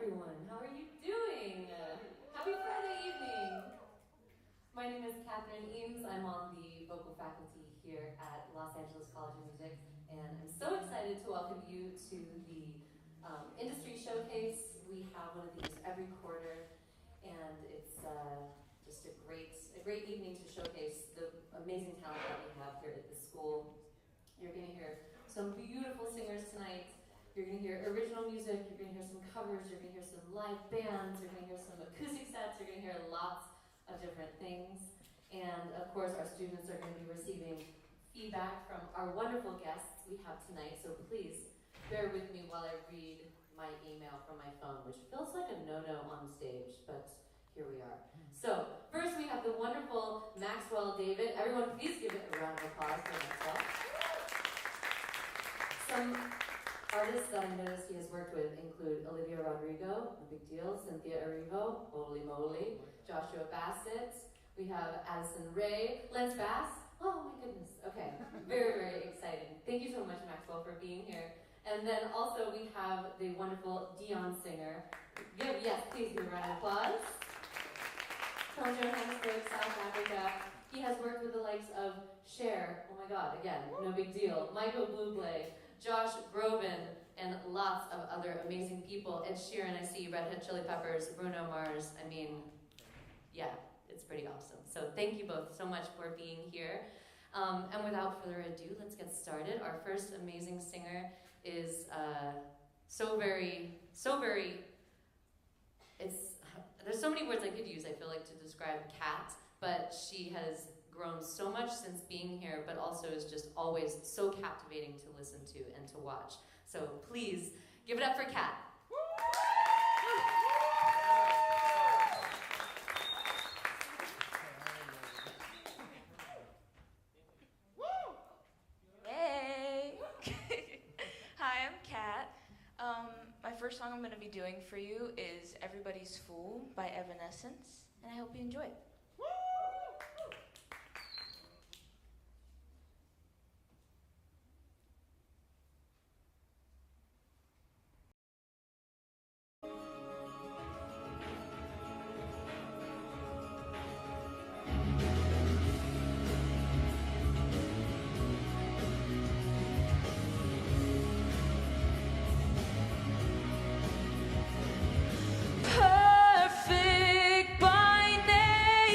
everyone. How are you doing? Happy Friday evening. My name is Catherine Eames. I'm on the vocal faculty here at Los Angeles College of Music, and I'm so excited to welcome you to the industry showcase. We have one of these every quarter, and it's just a great evening to showcase the amazing talent that we have here at the school. You're going to hear some beautiful singers tonight. You're going to hear original music, you're going to hear some covers, you're going to hear some live bands, you're going to hear some acoustic sets, you're going to hear lots of different things. And of course, our students are going to be receiving feedback from our wonderful guests we have tonight. So please bear with me while I read my email from my phone, which feels like a no-no on stage, but here we are. So first we have the wonderful Maxwell David. Everyone please give it a round of applause for Maxwell. Some artists that I noticed he has worked with include Olivia Rodrigo, no big deal, Cynthia Erivo, holy moly, Joshua Bassett, we have Addison Rae, Lance Bass, oh my goodness, okay, very exciting. Thank you so much, Maxwell, for being here. And then also we have the wonderful Dion singer. Yes, please give a round of applause. From Johannesburg, South Africa. He has worked with the likes of Cher, oh my god, again, no big deal, Michael Bublé, Josh Groban, and lots of other amazing people. Ed Sheeran, I see, Red Hot Chili Peppers, Bruno Mars. I mean, yeah, it's pretty awesome. So thank you both so much for being here. And without further ado, let's get started. Our first amazing singer is there's so many words I could use, I feel like, to describe Kat, but she has grown so much since being here, but also is just always so captivating to listen to and to watch. So please give it up for Kat. Hey! Hi, I'm Kat. My first song I'm going to be doing for you is Everybody's Fool by Evanescence, and I hope you enjoy it. Perfect by name.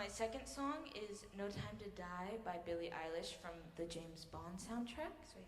My second song is No Time to Die by Billie Eilish from the James Bond soundtrack. So yeah.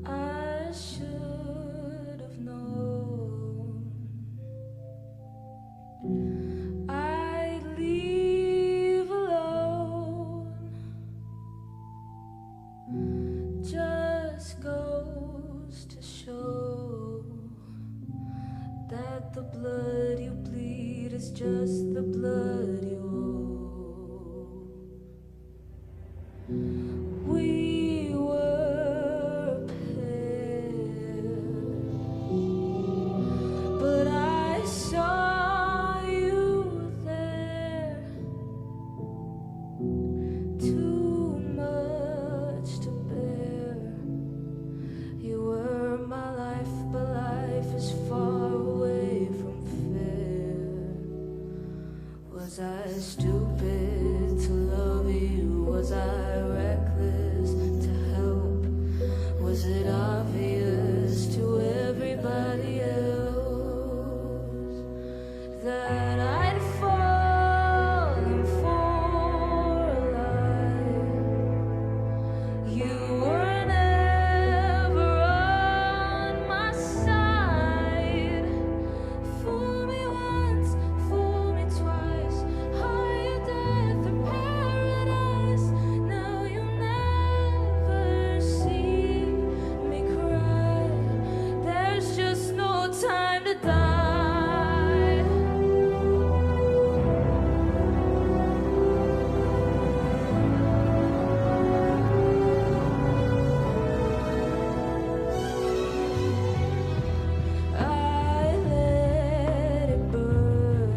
I should have known I'd leave alone. Just goes to show that the blood you bleed is just the blood you owe. We were paired, but I saw you there. Too much to bear. You were my life, but life is far away from fair. Was I stupid to love you? Was I reckless to help? Was it obvious to everybody else that I'd fallen for a lie? You were never on my side. Fool me once, fool me twice. Higher death or paradise. Now you'll never see me cry. There's just no time to die. I let it burn.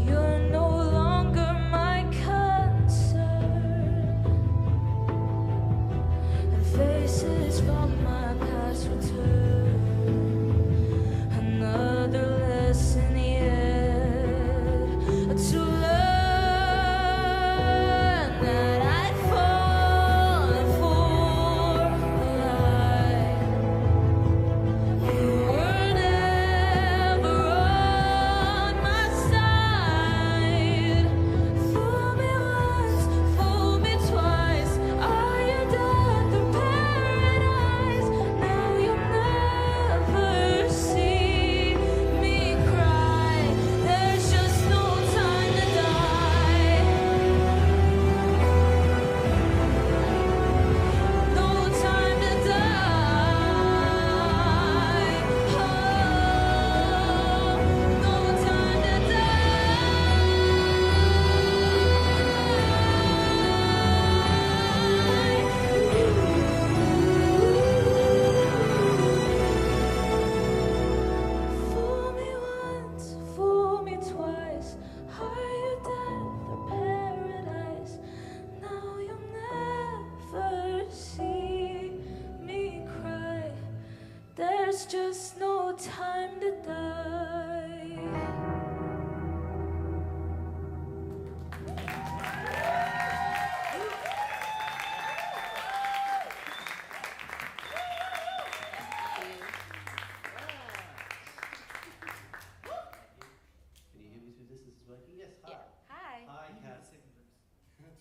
You're no longer my concern. And faces from my past return. Another lesson yet to learn that I'd fallen for a lie. You were never on my side. Fool me once, fool me twice. Are you death or paradise? Now you'll never see me cry. There's just no time to die. No time to die. Oh, no time to die. Fool me once, fool me twice. Higher death or paradise. Now you'll never see me cry. There's just no time to die. Can you hear me through this? This is working? Yes, hi. Hi. Hi, Kat. Second verse.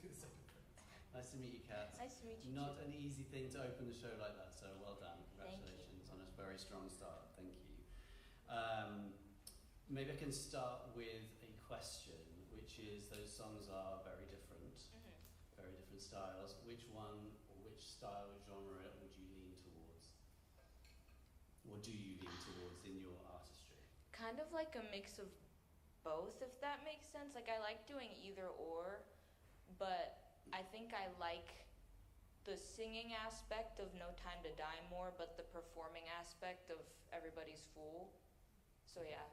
Do the second verse. Nice to meet you, Kat. Nice to meet you. Not an easy thing to open a show like that, so well done. Thank you. Congratulations on a very strong start. Thank you. Maybe I can start with a question, which is those songs are very different, very different styles. Which one or which style or genre would you lean towards? Or do you lean towards in your artistry? Kind of like a mix of both, if that makes sense. Like I like doing either or, but I think I like the singing aspect of No Time to Die more, but the performing aspect of Everybody's Fool. So yeah.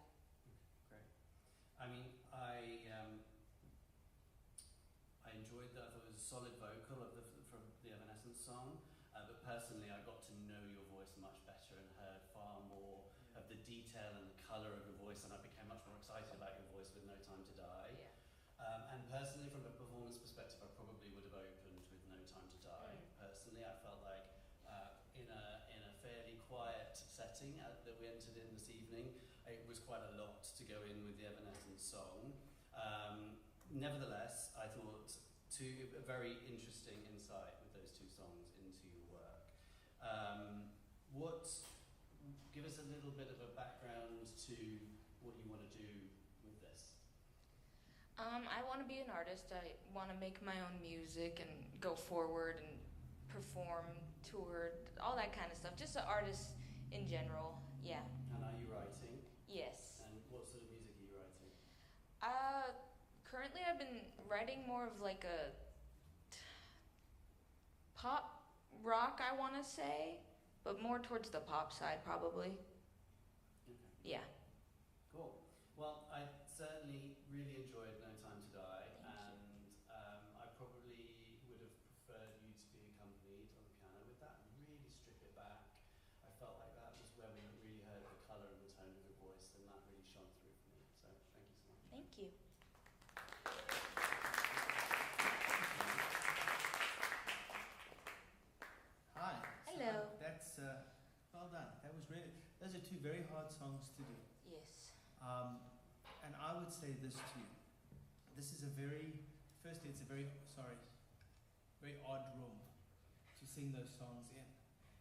Great. I mean, I enjoyed that. I thought it was a solid vocal from the Evanescence song, but personally, I got to know your voice much better and heard far more of the detail and the colour of your voice, and I became much more excited about your voice with No Time to Die. Yeah. And personally, from a performance perspective, I probably would have opened with No Time to Die. Personally, I felt like in a fairly quiet setting that we entered in this evening, it was quite a lot to go in with the Evanescence song. Nevertheless, I thought a very interesting insight with those two songs into your work. Give us a little bit of a background to what you want to do with this. I want to be an artist. I want to make my own music and go forward and perform, tour, all that kind of stuff. Just an artist in general, yeah. And are you writing? Yes. And what sort of music are you writing? Currently I've been writing more of like a pop rock, I want to say, but more towards the pop side probably. Okay. Yeah. Cool. Well, I certainly really enjoyed No Time to Die, and I probably would have preferred you to be accompanied on the piano with that and really strip it back. I felt like that was where we really heard the colour and the tone of your voice, and that really shone through for me. So thank you so much. Thank you. Hi. Hello. That's well done. That was really. Those are two very hard songs to do. Yes. And I would say this to you. This is firstly, it's a very odd room to sing those songs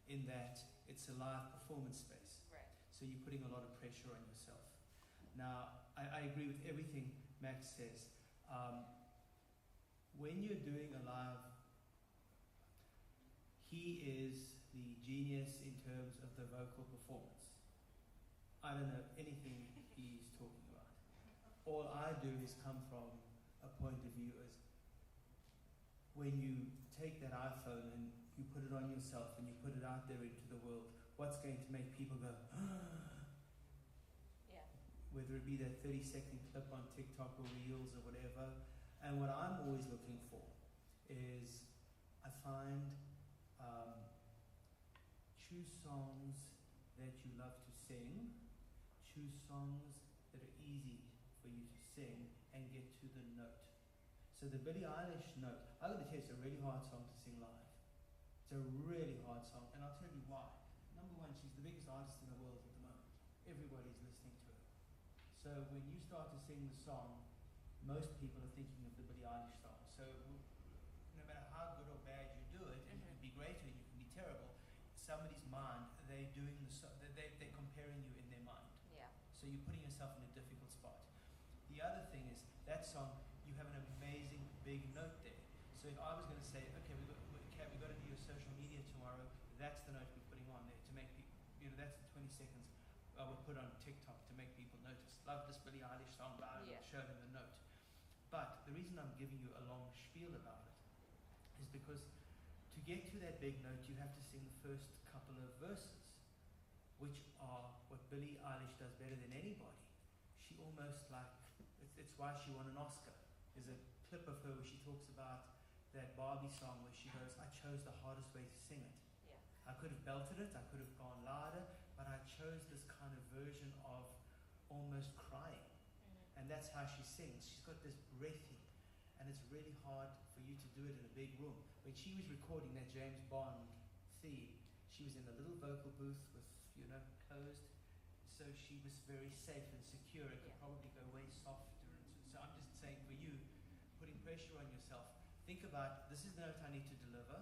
in that it's a live performance space. Right. So you're putting a lot of pressure on yourself. Now, I agree with everything Max says. When you're doing a live, he is the genius in terms of the vocal performance. I don't know anything he's talking about. All I do is come from a point of view as when you take that iPhone and you put it on yourself and you put it out there into the world, what's going to make people go, Yeah. whether it be that 30-second clip on TikTok or Reels or whatever. And what I'm always looking for is I find choose songs that you love to sing, choose songs that are easy for you to sing and get to the note. So the Billie Eilish note, I'm going to tell you, it's a really hard song to sing live. It's a really hard song, and I'll tell you why. Number one, she's the biggest artist in the world at the moment. Everybody's listening to her. So when you start to sing the song, most people are thinking of the Billie Eilish song. So no matter how good or bad you do it, you can be great or you can be terrible, somebody's mind, they're comparing you in their mind. Yeah. So you're putting yourself in a difficult spot. The other thing is, that song, you have an amazing big note there. So if I was going to say, okay, we've got to do your social media tomorrow, that's the note we're putting on there to make people, that's the 20 seconds I would put on TikTok to make people notice. Love this Billie Eilish song, but I Yeah. show them the note. But the reason I'm giving you a long spiel about it is because to get to that big note, you have to sing the first couple of verses, which are what Billie Eilish does better than anybody. She almost it's why she won an Oscar. There's a clip of her where she talks about that Barbie song where she goes, I chose the hardest way to sing it. Yeah. I could have belted it, I could have gone louder, but I chose this kind of version of almost crying. And that's how she sings. She's got this breathy, and it's really hard for you to do it in a big room. When she was recording that James Bond theme, she was in a little vocal booth with, closed, so she was very safe and secure. It could probably go way softer. So I'm just saying for you, putting pressure on yourself, think about, this is the note I need to deliver.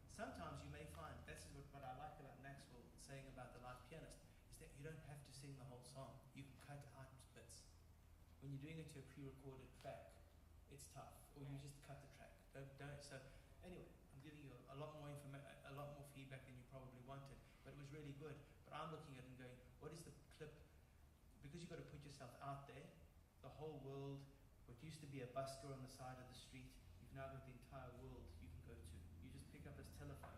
Sometimes you may find, that's what I like about Maxwell saying about the live pianist, is that you don't have to sing the whole song. You can cut out bits. When you're doing it to a pre-recorded track, it's tough. Or you just cut the track. Don't. So anyway, I'm giving you a lot more a lot more feedback than you probably wanted, but it was really good. But I'm looking at it and going, what is the clip? Because you've got to put yourself out there. The whole world, what used to be a busker on the side of the street, you've you've now got the entire world you can go to. You just pick up this telephone,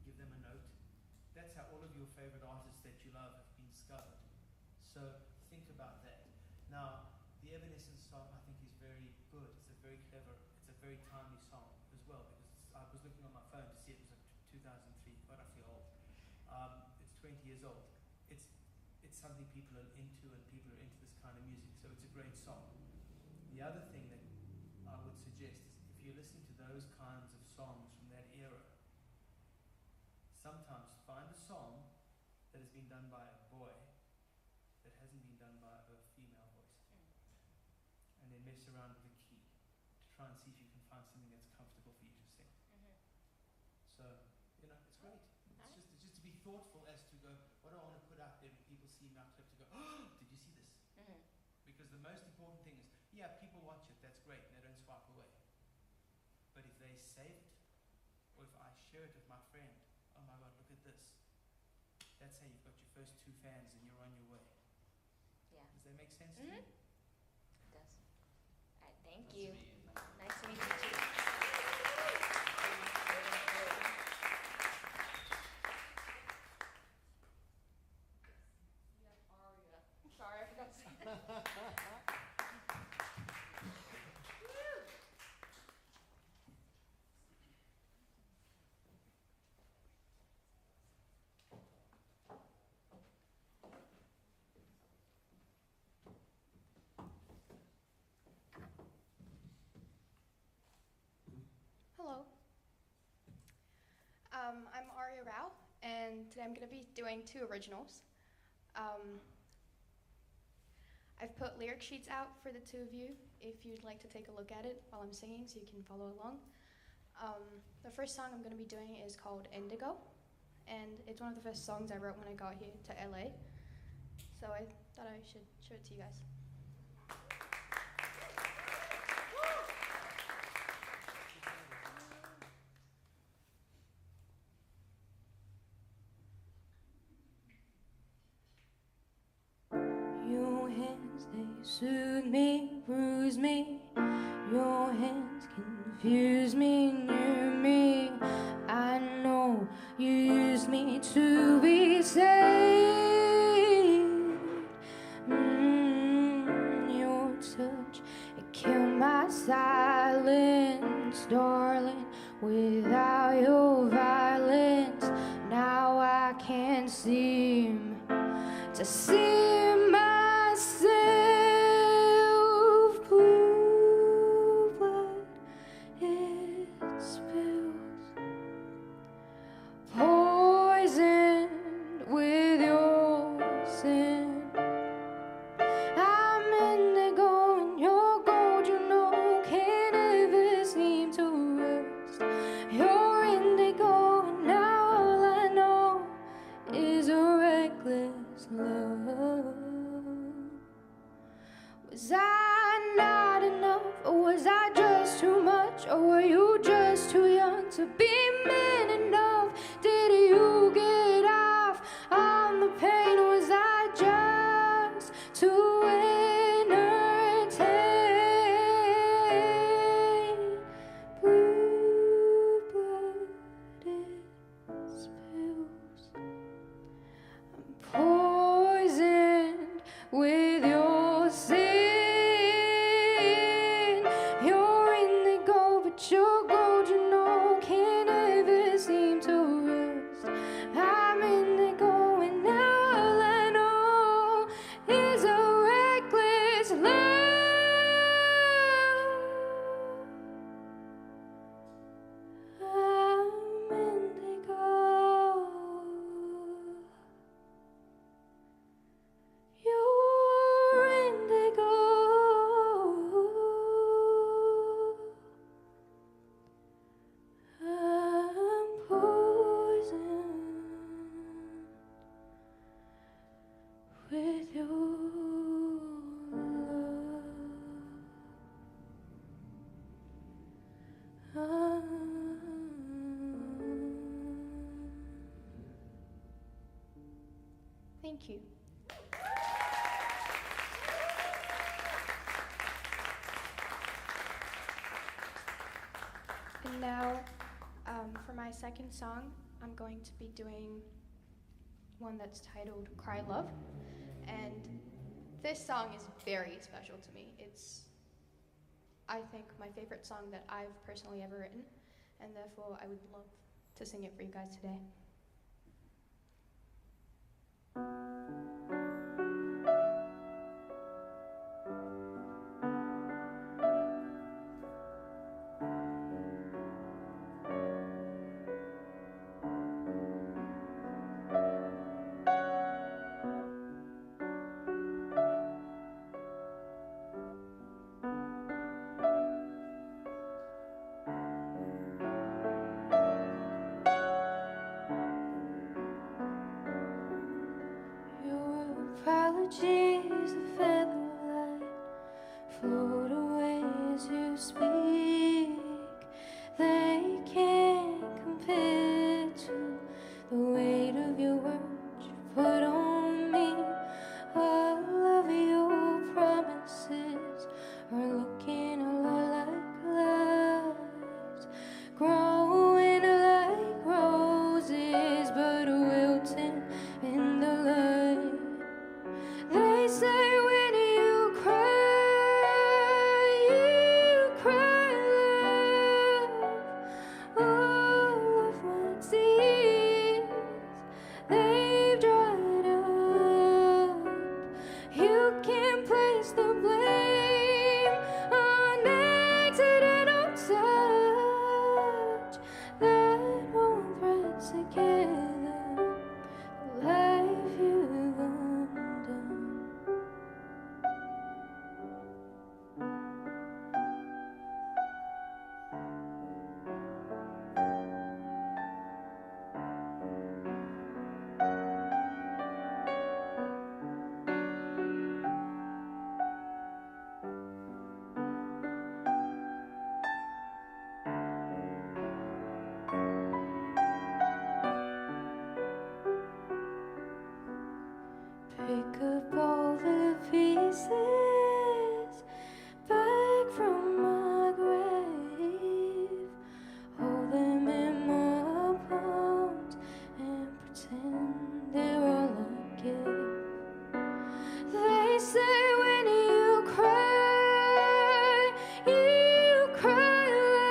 give them a note. That's how all of your favorite artists that you love have been discovered. So think about that. Now, the Evanescence song I think is very good. It's a very clever, it's a very timely song as well, because I was looking on my phone to see it was like 2003, but I feel old. It's 20 years old. It's something people are into, and people are into this kind of music, so it's a great song. The other thing that I would suggest is if you're listening to those kinds of songs from that era, sometimes find a song that has been done by a boy that hasn't been done by a female voice, and then mess around with the key to try and see if you can find something that's comfortable for you to sing. So, you know, it's great. It's just to be thoughtful as to go, what do I want to put out there when people see my clip, to go, oh, did you see this? Because the most important thing is, yeah, people watch it, that's great, and they don't swipe away. But if they save it, or if I share it with my friend, oh my God, look at this. That's how you've got your first 2 fans and you're on your way. Yeah. Does that make sense to you? It does. All right, thank Nice you. to meet you. Nice to meet you too. Aria. Sorry, I forgot to say that. Hello. I'm Arya Rao, and today I'm going to be doing 2 originals. I've put lyric sheets out for the 2 of you if you'd like to take a look at it while I'm singing so you can follow along. The first song I'm going to be doing is called Indigo, and it's one of the first songs I wrote when I got here to LA. So I thought I should show it to you guys. Your hands, they soothe me, bruise me. Your hands confuse me, near me. I know you used me to be saved. Your touch, it killed my silence, darling. Without your violence, now I can't seem to see myself. Blue blood, it spills, poisoned with your sin. I'm indigo and you're gold, you know, can't ever seem to rust. You're indigo and now all I know is a reckless love. Was I not enough, or was I just too much, or were you just too young to be man enough? Did you get off on the pain, or was I just too entertained? Blue blood, it spills, I'm poisoned with your sin. You're indigo, but you're gold, you know, can't ever seem to rust. I'm indigo, and now all I know is a reckless love. I'm indigo. You're indigo. I'm poisoned with your love. Thank you. Now, for my second song, I'm going to be doing one that's titled Cry Love. And this song is very special to me. It's, I think, my favorite song that I've personally ever written. And therefore, I would love to sing it for you guys today. Apologies, a feather light float away as you speak. They can't compare to the weight of your words you put on me. All of your promises are looking a lot like lies, growing like roses, but wilting in the light. They say when you cry love. All of my tears, they've dried up. You can't place the blame on accidental touch that won't thread together the life you've undone. Pick up all the pieces back from my grave, hold them in my palms and pretend they're all I give. They say when you cry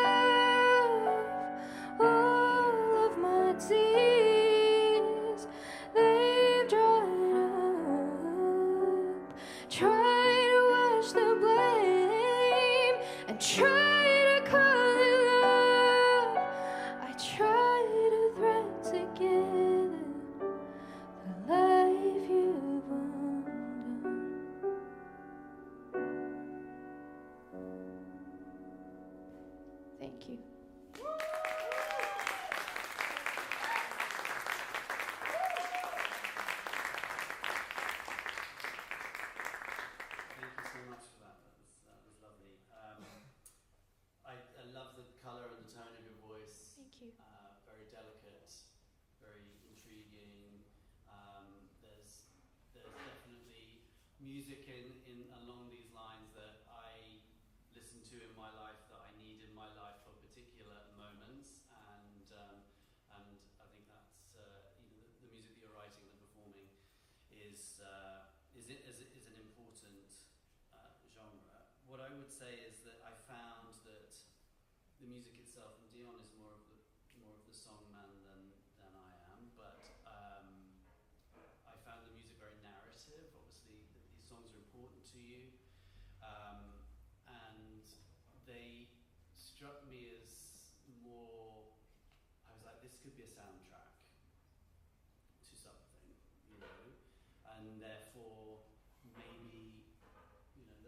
love. All of my tears, they've dried up. Try to wash the blame and try to call it love. I try to thread together the life you've undone. Thank you. Thank you so much for that. That was lovely. I love the colour and the tone of your voice. Thank you. Very delicate, very intriguing. There's definitely music in along these lines that I listen to in my life, that I need in my life for particular moments, and I think that's the music that you're writing and performing is an important genre. What I would say is that I found that the music itself, and Dion is more of the songman than I am, but I found the music very narrative. Obviously, these songs are important to you, and they struck me as more. I was like, this could be a soundtrack to something, and therefore maybe,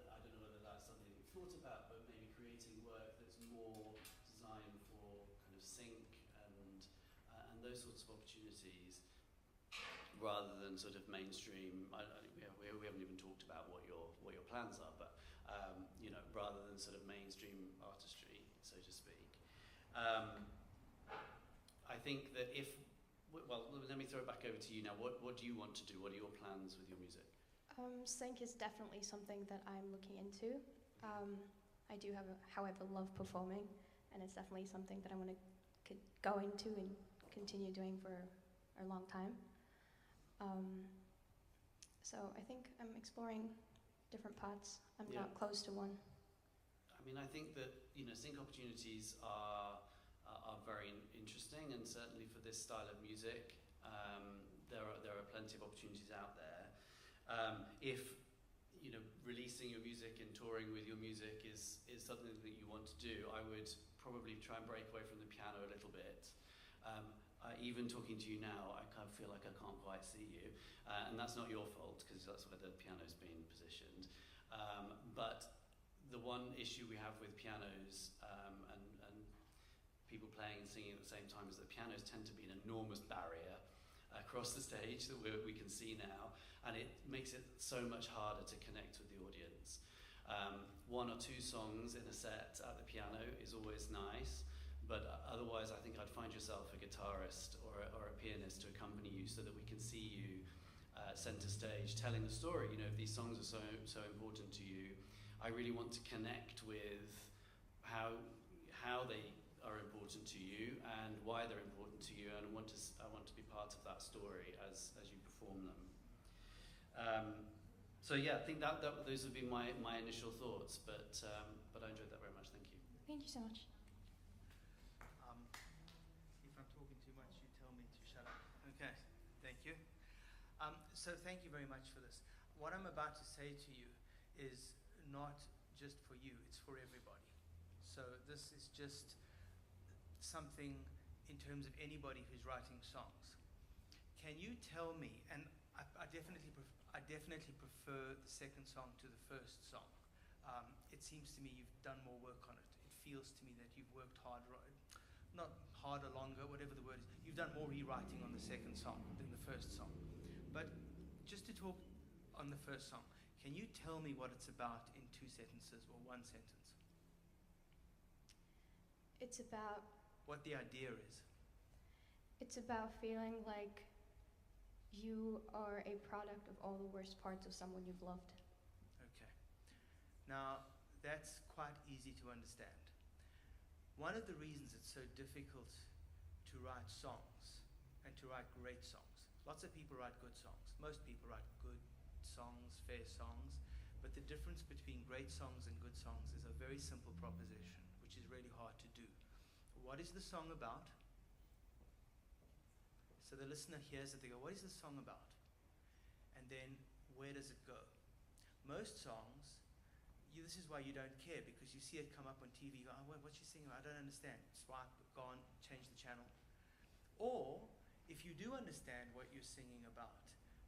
I don't know whether that's something that you've thought about, but maybe creating work that's more designed for kind of sync and those sorts of opportunities, rather than sort of mainstream. We haven't even talked about what your plans are, but rather than sort of mainstream artistry, so to speak. I think that let me throw it back over to you now. What do you want to do? What are your plans with your music? Sync is definitely something that I'm looking into. I do, however, love performing, and it's definitely something that I want to go into and continue doing for a long time. So I think I'm exploring different paths. I'm Yeah. not close to one. I mean, I think that, you know, sync opportunities are very interesting, and certainly for this style of music, there are plenty of opportunities out there. If, you know, releasing your music and touring with your music is something that you want to do, I would probably try and break away from the piano a little bit. Even talking to you now, I kind of feel like I can't quite see you, and that's not your fault, because that's where the piano's been positioned. But the one issue we have with pianos and people playing and singing at the same time is that pianos tend to be an enormous barrier across the stage that we can see now, and it makes it so much harder to connect with the audience. One or two songs in a set at the piano is always nice, but otherwise I think I'd find yourself a guitarist or a pianist to accompany you, so that we can see you center stage telling the story. You know, if these songs are so important to you, I really want to connect with how they are important to you and why they're important to you, and I want to be part of that story as you perform them. So yeah, I think that those would be my initial thoughts, but I enjoyed that very much. Thank you. Thank you so much. If I'm talking too much, you tell me to shut up. Okay, thank you. So thank you very much for this. What I'm about to say to you is not just for you, it's for everybody. So this is just something in terms of anybody who's writing songs. Can you tell me, and I definitely prefer the second song to the first song. It seems to me you've done more work on it. It feels to me that you've worked harder, not harder, longer, whatever the word is. You've done more rewriting on the second song than the first song. But just to talk on the first song, can you tell me what it's about in 2 sentences or 1 sentence? It's about What the idea is? feeling like you are a product of all the worst parts of someone you've loved. Okay. Now, that's quite easy to understand. One of the reasons it's so difficult to write songs and to write great songs. Lots of people write good songs. Most people write good songs, fair songs. But the difference between great songs and good songs is a very simple proposition, which is really hard to do. What is the song about? So the listener hears it, they go, what is the song about? And then, where does it go? Most songs, this is why you don't care, because you see it come up on TV, you go, oh, what's she singing? I don't understand. Swipe, gone, change the channel. Or, if you do understand what you're singing about,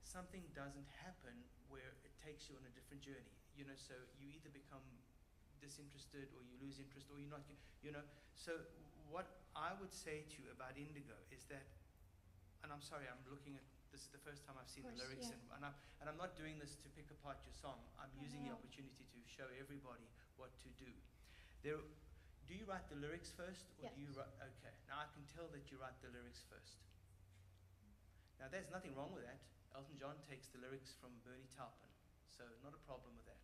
something doesn't happen where it takes you on a different journey. You know, so you either become disinterested or you lose interest or you're not, you know. So what I would say to you about Indigo is that, and I'm sorry, I'm looking at, this is the first time I've seen the lyrics, yeah. and I'm not doing this to pick apart your song. I'm using the No. opportunity to show everybody what to do. Do you write the lyrics first, or Yes. do you write, okay, now I can tell that you write the lyrics first. Now there's nothing wrong with that. Elton John takes the lyrics from Bernie Taupin, so not a problem with that.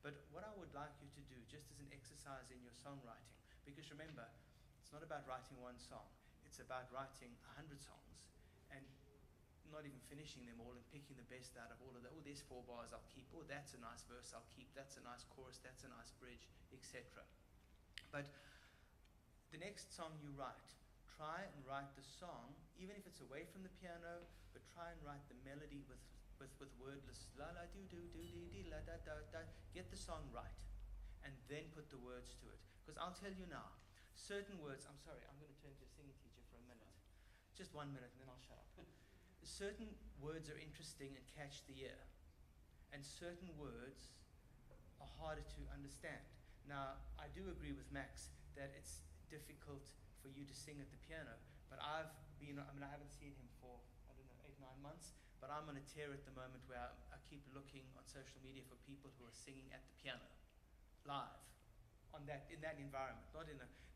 But what I would like you to do, just as an exercise in your songwriting, because remember, it's not about writing one song, it's about writing 100 songs, and not even finishing them all and picking the best out of all of that. Oh, there's 4 bars, I'll keep. Oh, that's a nice verse, I'll keep. That's a nice chorus, that's a nice bridge, etc. But the next song you write, try and write the song, even if it's away from the piano, but try and write the melody with wordless la la do do do dee dee la da da da. Get the song right, and then put the words to it. Because I'll tell you now, certain words. I'm sorry, I'm going to turn to a singing teacher for a minute, just 1 minute, and then I'll shut up. Certain words are interesting and catch the ear, and certain words are harder to understand. Now, I do agree with Max that it's difficult for you to sing at the piano, but I haven't seen him for, 8-9 months, but I'm on a tear at the moment where I keep looking on social media for people who are singing at the piano, live, in that environment,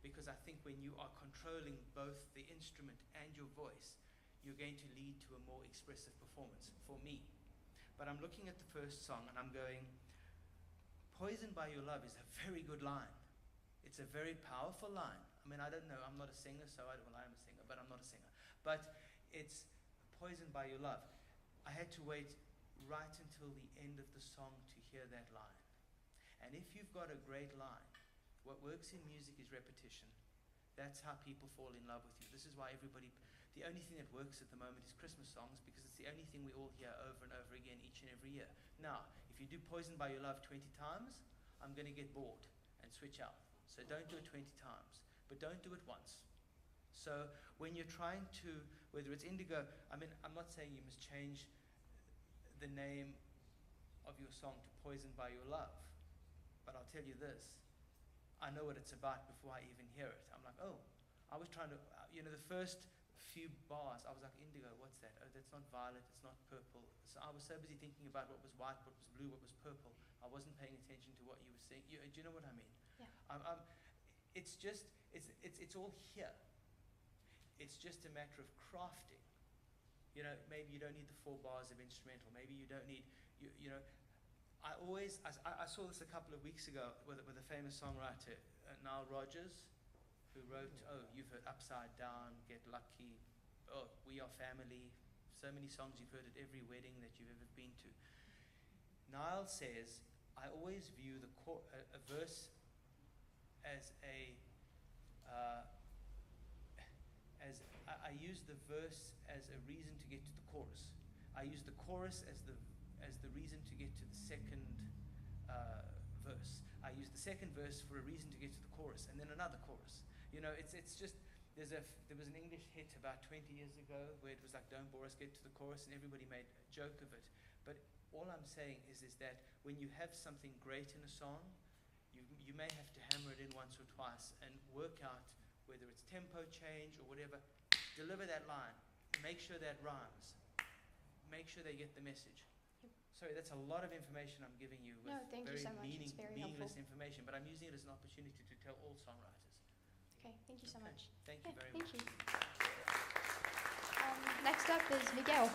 because I think when you are controlling both the instrument and your voice, you're going to lead to a more expressive performance, for me. But I'm looking at the first song and I'm going, Poisoned by Your Love is a very good line. It's a very powerful line. I mean, I don't know. I'm not a singer, so I am a singer, but I'm not a singer. But it's Poisoned by Your Love. I had to wait right until the end of the song to hear that line. And if you've got a great line, what works in music is repetition. That's how people fall in love with you. This is why the only thing that works at the moment is Christmas songs, because it's the only thing we all hear over and over again each and every year. Now, if you do Poisoned by Your Love 20 times, I'm going to get bored and switch out. So don't do it 20 times, but don't do it once. So when you're trying to, whether it's Indigo, I mean, I'm not saying you must change the name of your song to Poisoned by Your Love, but I'll tell you this, I know what it's about before I even hear it. I'm like, oh, I was trying to, the first few bars, I was like, Indigo, what's that? Oh, that's not violet, it's not purple. So I was so busy thinking about what was white, what was blue, what was purple. I wasn't paying attention to what you were saying. Do you know what I mean? Yeah. It's just, it's all here. It's just a matter of crafting. Maybe you don't need the 4 bars of instrumental. Maybe you don't need, I saw this a couple of weeks ago with a famous songwriter, Nile Rodgers, who wrote, you've heard Upside Down, Get Lucky, We Are Family, so many songs you've heard at every wedding that you've ever been to. Nile says, I always view a verse as I use the verse as a reason to get to the chorus. I use the chorus as the reason to get to the second verse. I use the second verse for a reason to get to the chorus, and then another chorus. It's just, there was an English hit about 20 years ago where it was like, don't bore us, get to the chorus, and everybody made a joke of it. But all I'm saying is that when you have something great in a song, you may have to hammer it in once or twice and work out whether it's tempo change or whatever. Deliver that line. Make sure that rhymes. Make sure they get the message. Sorry, that's a lot of information I'm giving you with No, thank you so much. It's very meaningless helpful. information, but I'm using it as an opportunity to tell all songwriters. Okay, thank you so Okay. much. Thank you very Thank much. you. Next up is Miguel.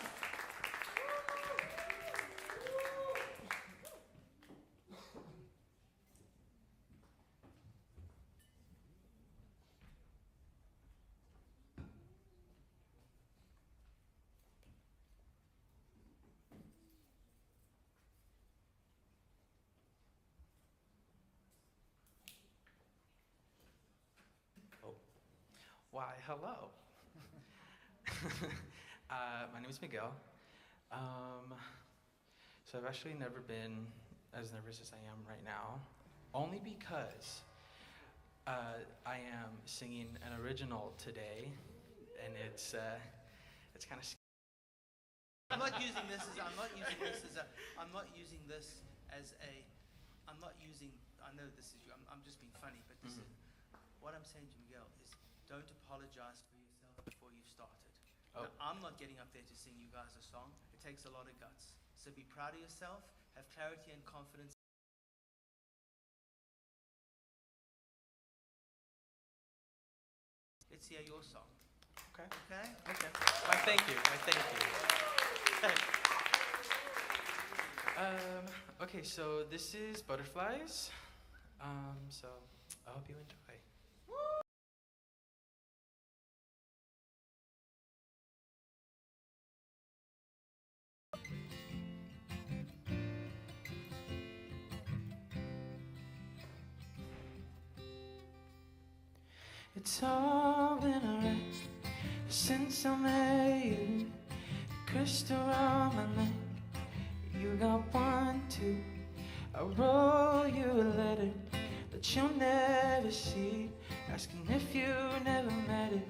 Why, hello. My name is Miguel. So I've actually never been as nervous as I am right now, only because I am singing an original today, and it's kind of. I'm not using this as I know this is you. I'm just being funny, but this is what I'm saying to Miguel is, don't apologize for yourself before you've started. Oh. Now, I'm not getting up there to sing you guys a song. It takes a lot of guts. So be proud of yourself, have clarity and confidence. Let's hear your song. Okay. Okay? Okay. Why, thank you. Okay, so this is Butterflies. So I hope you enjoy. It's all been alright since I met you. Crystal around my neck, you got 1, 2. I wrote you a letter that you'll never see, asking if you never met it,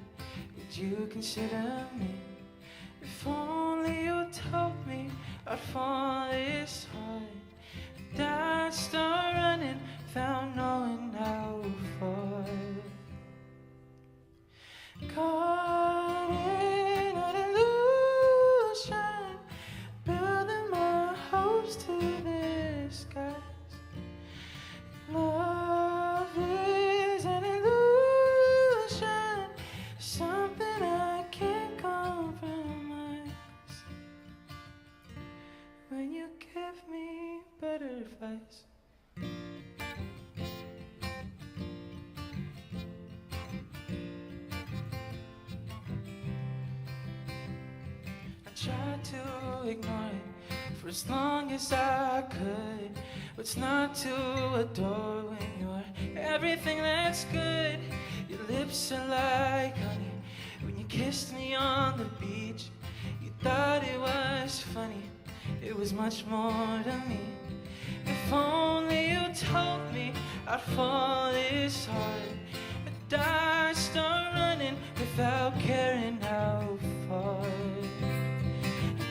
would you consider me? If only you told me I'd fall this hard, that I'd start running without knowing how far. Caught in an illusion, building my hopes to the skies. Love is an illusion, something I can't compromise. When you give me butterflies, tried to ignore it for as long as I could. What's not to adore when you're everything that's good? Your lips are like honey. When you kissed me on the beach, you thought it was funny. It was much more to me. If only you told me I'd fall this hard, but I start running without caring how far.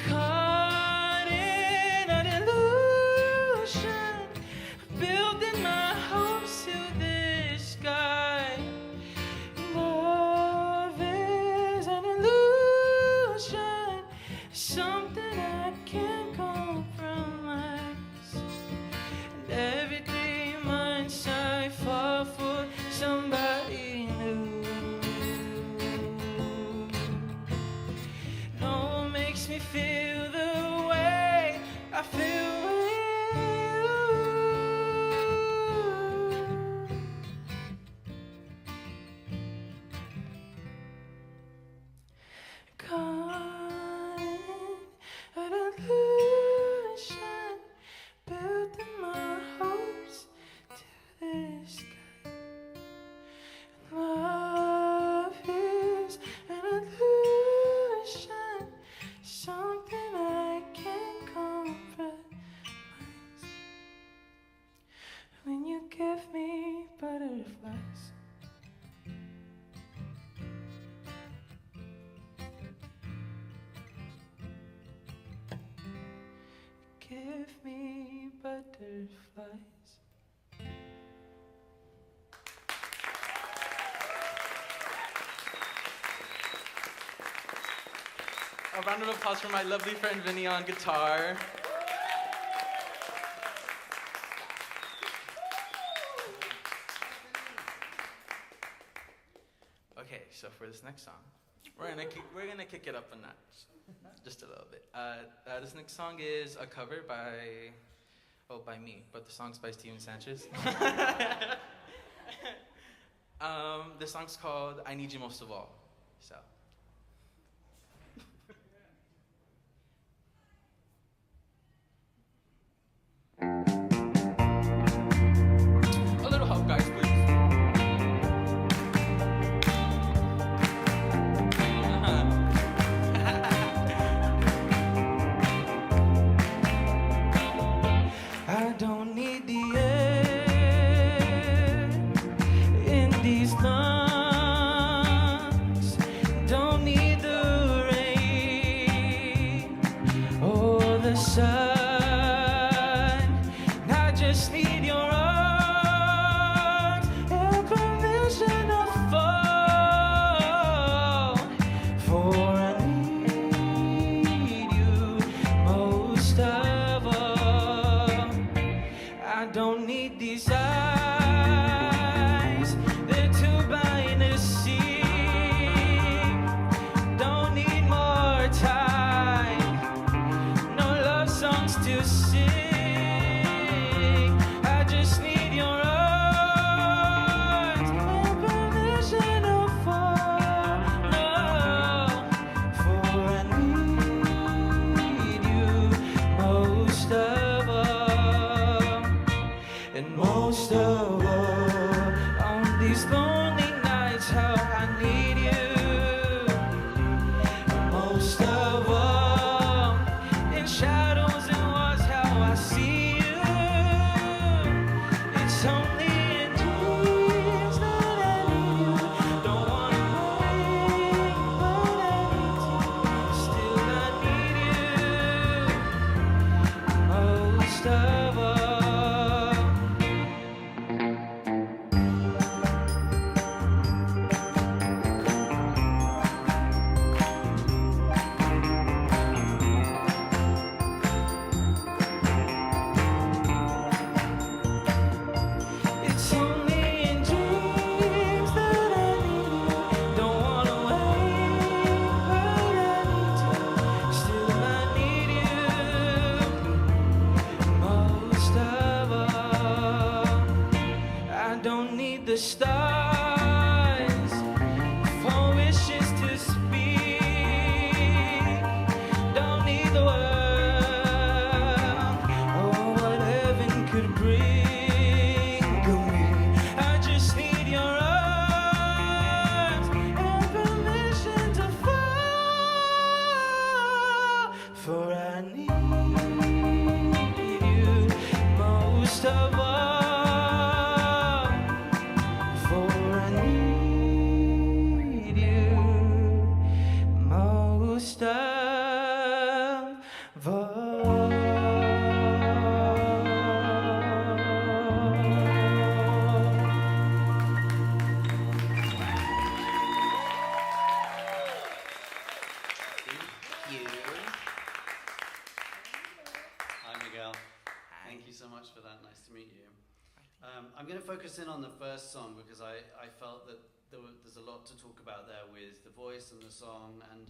Caught in an illusion, building my hopes to the sky. Love is an illusion, something I can't compromise. And every 3 months I fall for somebody new. No one makes me feel the way I feel with you. Caught in an illusion, building my hopes to the sky. Love is an illusion, something I can't compromise. When you give me butterflies, give me butterflies. A round of applause for my lovely friend Vinny on guitar. Okay, so for this next song, we're gonna kick it up a notch, just a little bit. This next song is a cover by me, but the song's by Steven Sanchez. This song's called "I Need You Most of All." So. A little help, guys, please. I don't need the air in these lungs. Don't need the rain or the sun. I just need your arms and permission to fall. For I need you most of all. I don't need these eyes, they're too blind to see. Don't need more time, no love songs to sing. I just need your arms and permission to fall. No, for I need you most of all. And most of all, on these lonely nights, how I need you. Most of all, in shadows and walls, how I see you. It's only in dreams that I need you. Don't wanna wait, but I need you. Still I need you. Most of all. It's only in dreams that I need you. Don't wanna wait, but I need to. Still I need you. Most of all, I don't need the stars for wishes to speak. Don't could bring me. I just need your arms and permission to fall, for I need you most of all, for I need you most of all. Thank you. Hi, Miguel. Thank you so much for that. Nice to meet you. I'm going to focus in on the first song because I felt that there's a lot to talk about there with the voice and the song, and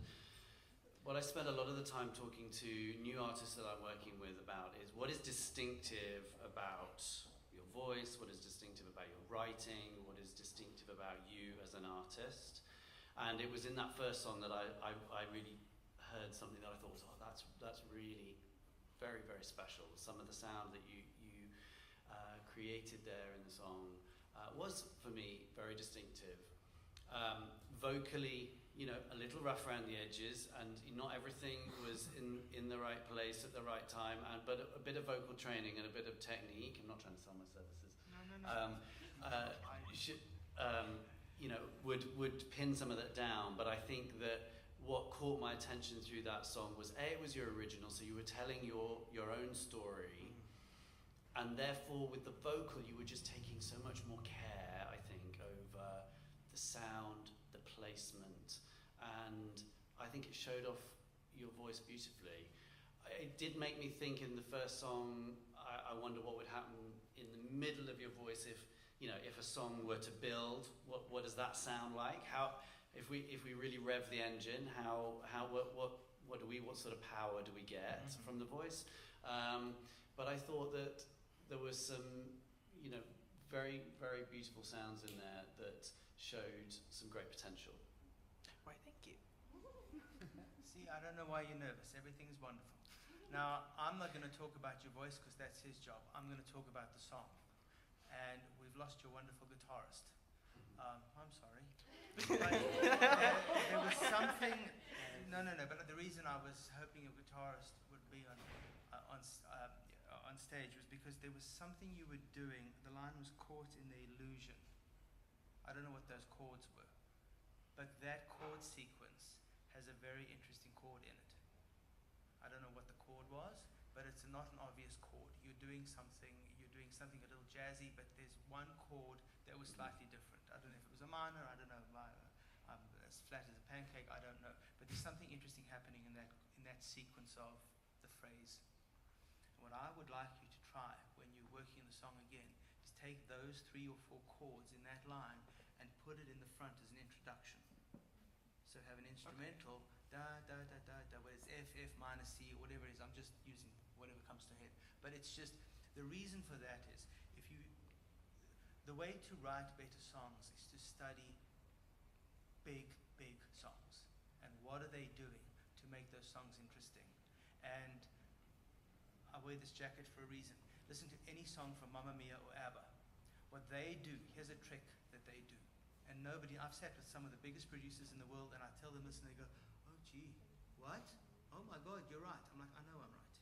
what I spend a lot of the time talking to new artists that I'm working with about is what is distinctive about your voice, what is distinctive about your writing, what is distinctive about you as an artist. And it was in that first song that I really heard something that I thought was, oh, that's really very, very special. Some of the sound that you created there in the song was, for me, very distinctive. Vocally, you know, a little rough around the edges, and not everything was in the right place at the right time, but a bit of vocal training and a bit of technique. I'm not trying to sell my services. You know, would pin some of that down, but I think that what caught my attention through that song was it was your original, so you were telling your own story, and therefore with the vocal you were just taking so much more care, I think, over the sound, the placement, and I think it showed off your voice beautifully. It did make me think in the first song, I wonder what would happen in the middle of your voice if, you know, if a song were to build, what does that sound like? How, if we really rev the engine, what sort of power do we get from the voice? But I thought that there was some, you know, very, very beautiful sounds in there that showed some great potential. Why, thank you. See, I don't know why you're nervous. Everything's wonderful. Now, I'm not going to talk about your voice because that's his job. I'm going to talk about the song. And we've lost your wonderful guitarist. I'm sorry. But there was something. No. But the reason I was hoping your guitarist would be on stage was because there was something you were doing. The line was caught in the illusion. I don't know what those chords were, but that chord sequence has a very interesting chord in it. I don't know what the chord was, but it's not an obvious chord. You're doing something a little jazzy, but there's one chord that was slightly different. I don't know if it was a minor, I don't know, as flat as a pancake, I don't know. But there's something interesting happening in that sequence of the phrase. And what I would like you to try when you're working the song again is take those 3 or 4 chords in that line and put it in the front as an introduction. So have an instrumental, da da da da da, where it's F, F minor C, or whatever it is. I'm just using whatever comes to head. But it's just, the reason for that is, the way to write better songs is to study big songs. And what are they doing to make those songs interesting? And I wear this jacket for a reason. Listen to any song from Mamma Mia or ABBA. What they do, here's a trick that they do. And I've sat with some of the biggest producers in the world, and I tell them this, and they go, oh gee, what? Oh my God, you're right. I'm like, I know I'm right.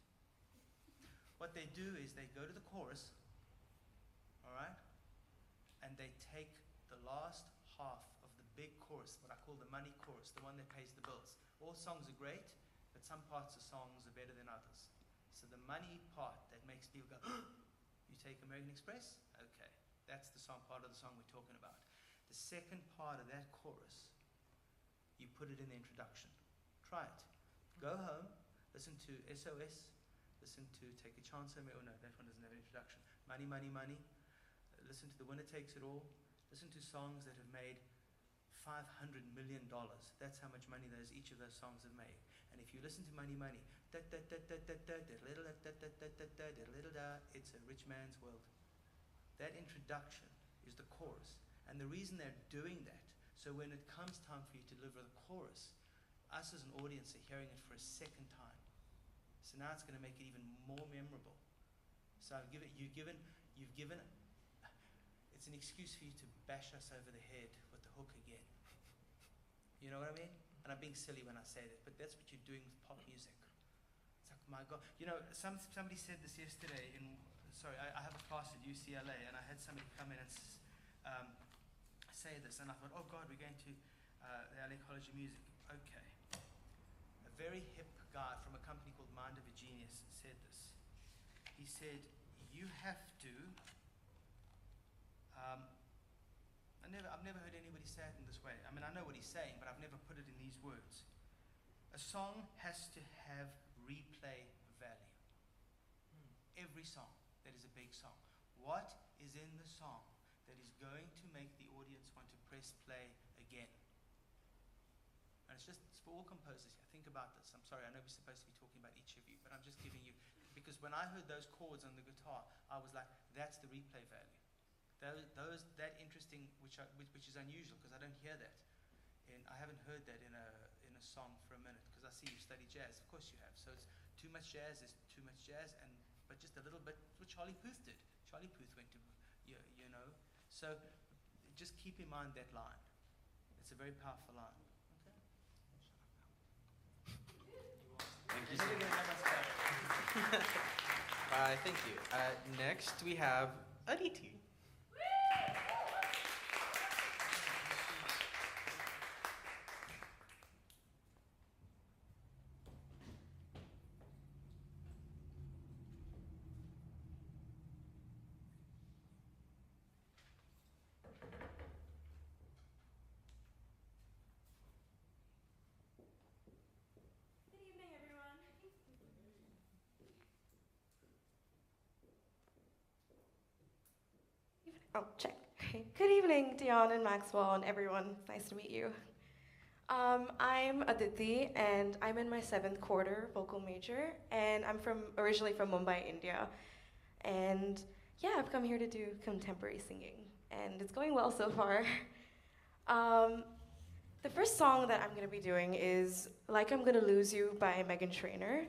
What they do is they go to the chorus, all right? And they take the last half of the big chorus, what I call the money chorus, the one that pays the bills. All songs are great, but some parts of songs are better than others. So the money part that makes people go, you take American Express? Okay, that's the song part of the song we're talking about. The second part of that chorus, you put it in the introduction. Try it. Go home, listen to SOS, listen to Take a Chance on Me. Oh no, that one doesn't have an introduction. Money, Money, Money. Listen to The Winner Takes It All. Listen to songs that have made $500 million. That's how much money each of those songs have made. And if you listen to Money, Money, it's a rich man's world. That introduction is the chorus. And the reason they're doing that, so when it comes time for you to deliver the chorus, us as an audience are hearing it for a second time. So now it's going to make it even more memorable. So you've given, it's an excuse for you to bash us over the head with the hook again. You know what I mean? And I'm being silly when I say that, but that's what you're doing with pop music. It's like, my God. You know, somebody said this yesterday I have a class at UCLA, and I had somebody come in and say this, and I thought, oh God, we're going to the LA College of Music. Okay. A very hip guy from a company called Mind of a Genius said this. He said, you have to, I've never heard anybody say it in this way. I mean, I know what he's saying, but I've never put it in these words. A song has to have replay value. Every song that is a big song. What is in the song that is going to make the audience want to press play again? And it's for all composers here. Think about this. I'm sorry, I know we're supposed to be talking about each of you, but I'm just giving you, because when I heard those chords on the guitar, I was like, that's the replay value. That interesting, which is unusual, because I don't hear that. And I haven't heard that in a song for a minute, because I see you study jazz. Of course you have. So it's too much jazz is too much jazz, but just a little bit, what Charlie Puth did. Charlie Puth went to, you know. So just keep in mind that line. It's a very powerful line. Okay. Thank you so much. Thank you. Next we have Aditi. Oh, check. Good evening, Dion and Maxwell and everyone. Nice to meet you. I'm Aditi, and I'm in my 7th quarter vocal major, and I'm originally from Mumbai, India. And yeah, I've come here to do contemporary singing, and it's going well so far. The first song that I'm gonna be doing is Like I'm Gonna Lose You by Meghan Trainor.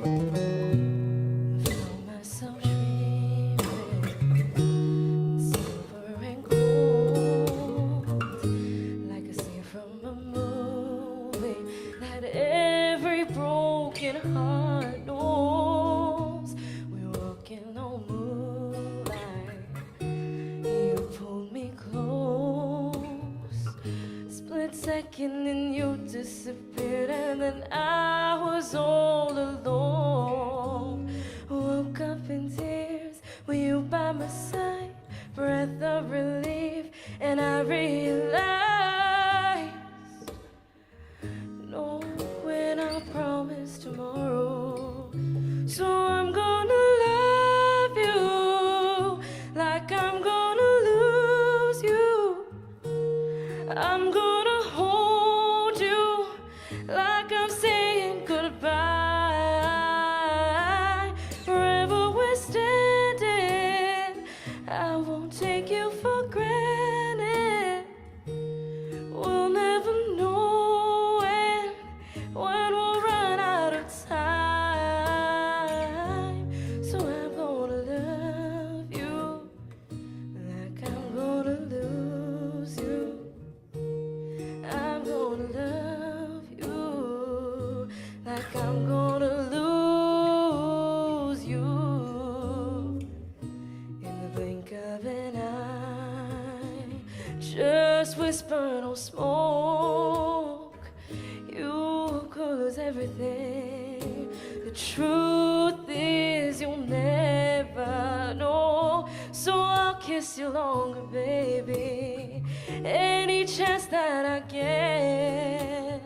Found myself dreaming, silver and gold, like a scene from a movie that every broken heart knows. We're walking on moonlight, you pulled me close, split second and you disappeared, and then I was all alone. Woke up in tears with you by my side, breath of relief, and I realized, no, when I promise tomorrow. So I'm gonna love you like I'm gonna lose you. I'm gonna hold you like I'm saying goodbye. Forever we're standing, I won't take you for granted. We'll never know when we'll run out of time. So I'm gonna love you like I'm gonna lose you. I'm gonna love you like I'm gonna lose you. In the blink of an eye, just whisper, no smoke. You could lose everything. The truth is you'll never know. So I'll kiss you longer, baby, any chance that I get.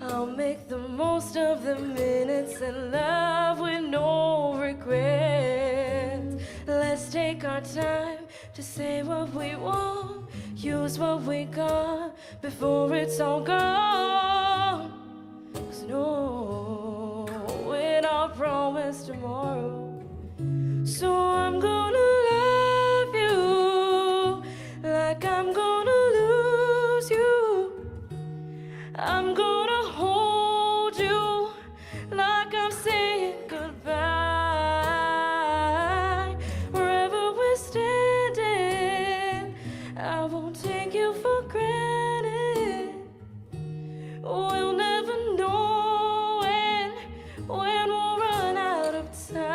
I'll make the most of the minutes and love with no regrets. Let's take our time to say what we want, use what we got before it's all gone. tomorrow. So I'm gonna love you like I'm gonna lose you. I'm gonna hold you like I'm saying goodbye. Wherever we're standing, I won't take you for granted. We'll never know when we'll run out of time.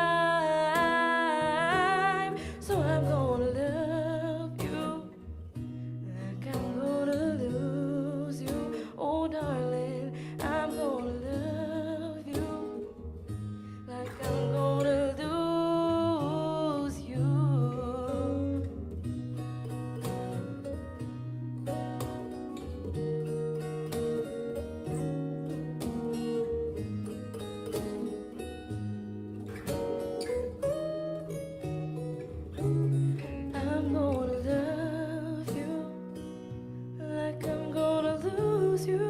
So I'm gonna love you like I'm gonna lose you. Oh darling, I'm gonna love you like I'm gonna lose you. I'm gonna love you like I'm gonna lose you.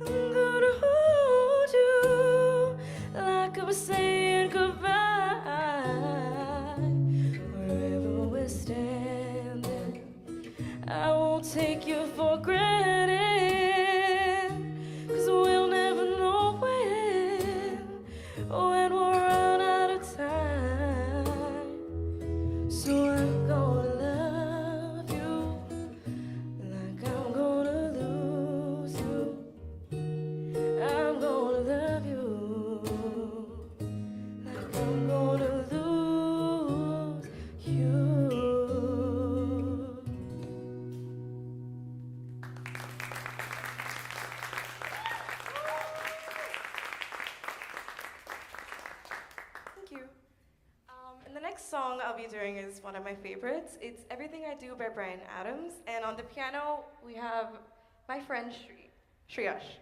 I'm gonna hold you like I'm saying goodbye. Wherever we're standing, I won't take you for granted. 'Cause we'll never know when we'll run out of time. So I'm gonna love you like I'm gonna lose you. I'm gonna love you like I'm gonna lose you. Thank you. And the next song I'll be doing is one of my favorites. It's Everything I Do by Bryan Adams. And on the piano, we have my friend Shreyash.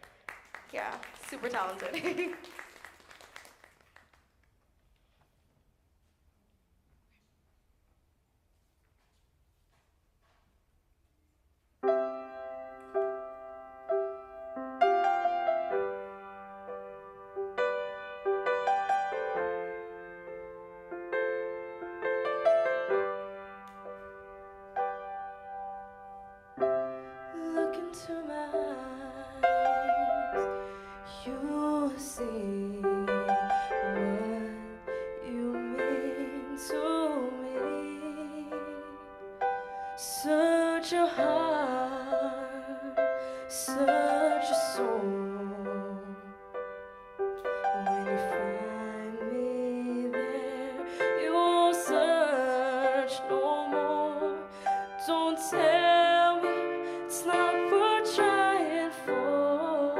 Yeah, super talented. Look into my eyes, you'll see what you mean to me. Such a heart, such a soul. When you find me there, you won't search no more. Don't tell me it's not worth trying for.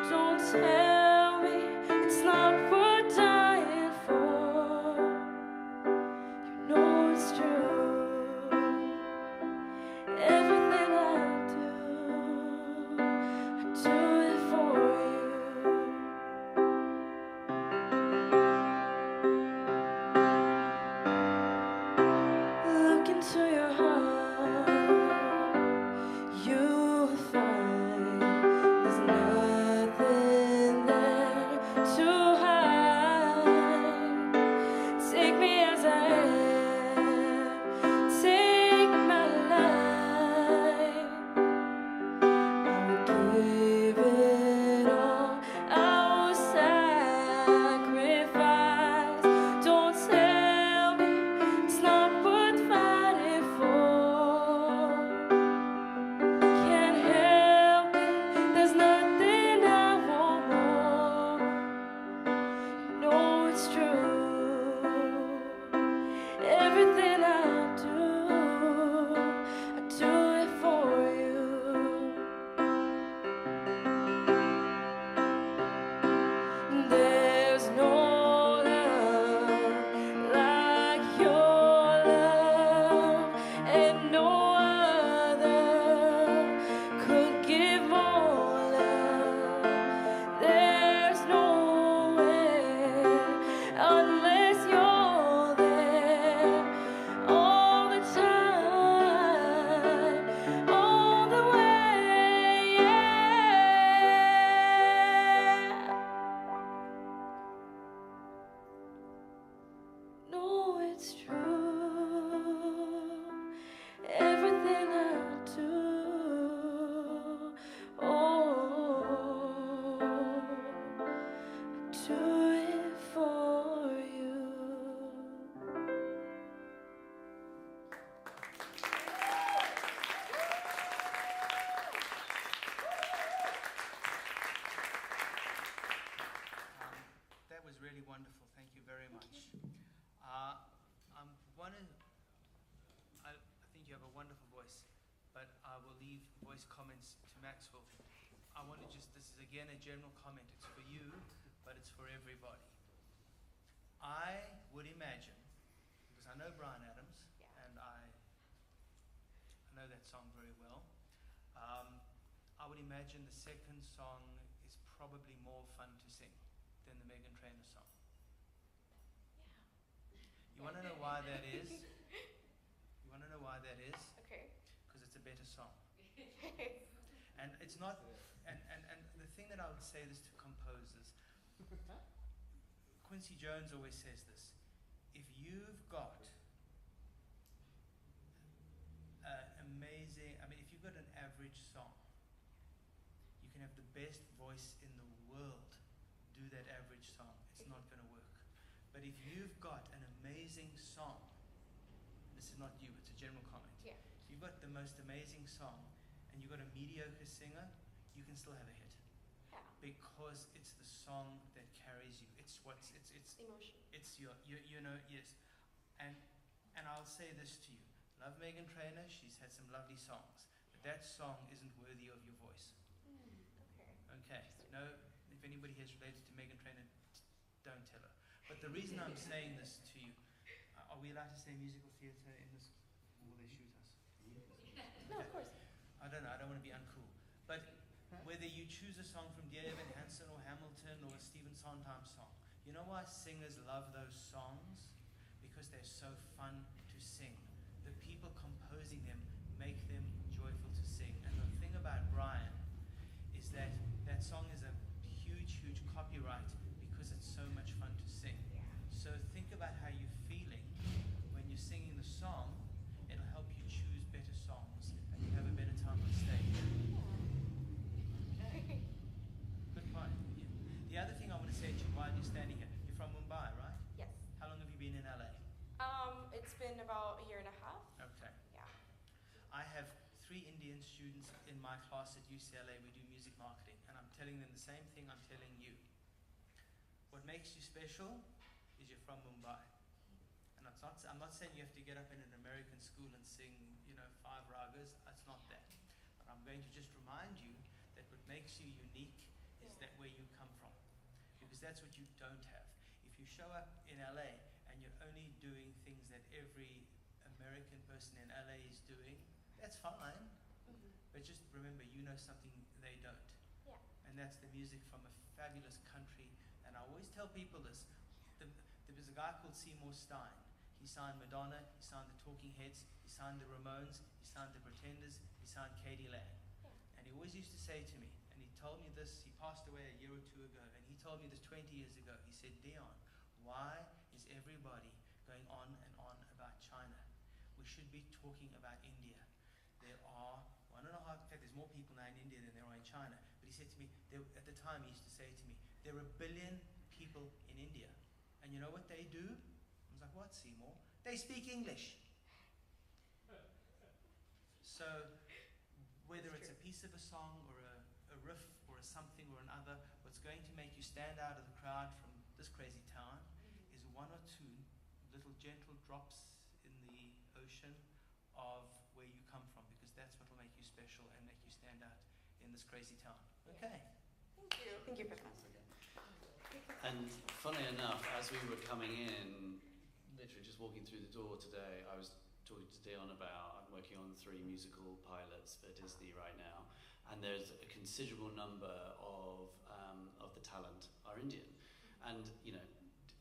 Don't tell me it's not worth dying for. You know it's true. Everything I do voice comments to Maxwell, I want to just, this is again a general comment, it's for you, but it's for everybody. I would imagine, because I know Bryan Adams, and I know that song very well, I would imagine the second song is probably more fun to sing than the Meghan Trainor song. You want to know why that is? You want to know why that is? Okay. Because it's a better song. And it's not, and the thing that I would say this to composers, Quincy Jones always says this, if you've got amazing, I mean, if you've got an average song, you can have the best voice in the world do that average song. It's not going to work. But if you've got an amazing song, this is not you, it's a general comment. Yeah. If you've got the most amazing song and you've got a mediocre singer, you can still have a hit. Yeah. Because it's the song that carries you. It's what's, it's Emotion. it's your, you know, yes. And I'll say this to you. Love Meghan Trainor, she's had some lovely songs. But that song isn't worthy of your voice. Okay. Okay. No, if anybody has related to Meghan Trainor, don't tell her. But the reason I'm saying this to you, are we allowed to say musical theatre in this? Will they shoot us? No, of course. I don't know, I don't want to be uncool. But whether you choose a song from Dear Evan Hansen or Hamilton or a Stephen Sondheim song, you know why singers love those songs? Because they're so fun to sing. The people composing them make them joyful to sing. And the thing about Bryan is that that song is a huge, huge copyright because it's so much fun to sing. So think about how you're feeling when you're singing the song. It'll help you choose better songs and you have a better time on stage. Good point. Yeah. The other thing I want to say to you while you're standing here, you're from Mumbai, right? Yes. How long have you been in LA? It's been about a year and a half. Okay. Yeah. I have 3 Indian students in my class at UCLA. We do music marketing, and I'm telling them the same thing I'm telling you. What makes you special is you're from Mumbai. And I'm not saying you have to get up in an American school and sing, you know, 5 ragas. That's not that. But I'm going to just remind you that what makes you unique is that where you come from. Because that's what you don't have. If you show up in LA and you're only doing things that every American person in LA is doing, that's fine. But just remember, you know something they don't. Yeah. And that's the music from a fabulous country. And I always tell people this. There was a guy called Seymour Stein. He signed Madonna, he signed the Talking Heads, he signed the Ramones, he signed the Pretenders, he signed Katie Lang. Yeah. And he always used to say to me, and he told me this, he passed away a year or 2 ago, and he told me this 20 years ago. He said, Dion, why is everybody going on and on about China? We should be talking about India. There are 1.5, in fact there's more people now in India than there are in China. But he said to me, at the time he used to say to me, there are 1 billion people in India. And you know what they do? I was like, what, Seymour? They speak English. So whether it's a piece of a song or a riff or a something or another, what's going to make you stand out of the crowd from this crazy town is 1 or 2 little gentle drops in the ocean of where you come from, because that's what will make you special and make you stand out in this crazy town. Okay. Thank you. Thank you for that. And funny enough, as we were coming in, literally just walking through the door today, I was talking to Dion about, I'm working on 3 musical pilots for Disney right now, and there's a considerable number of the talent are Indian. And, you know,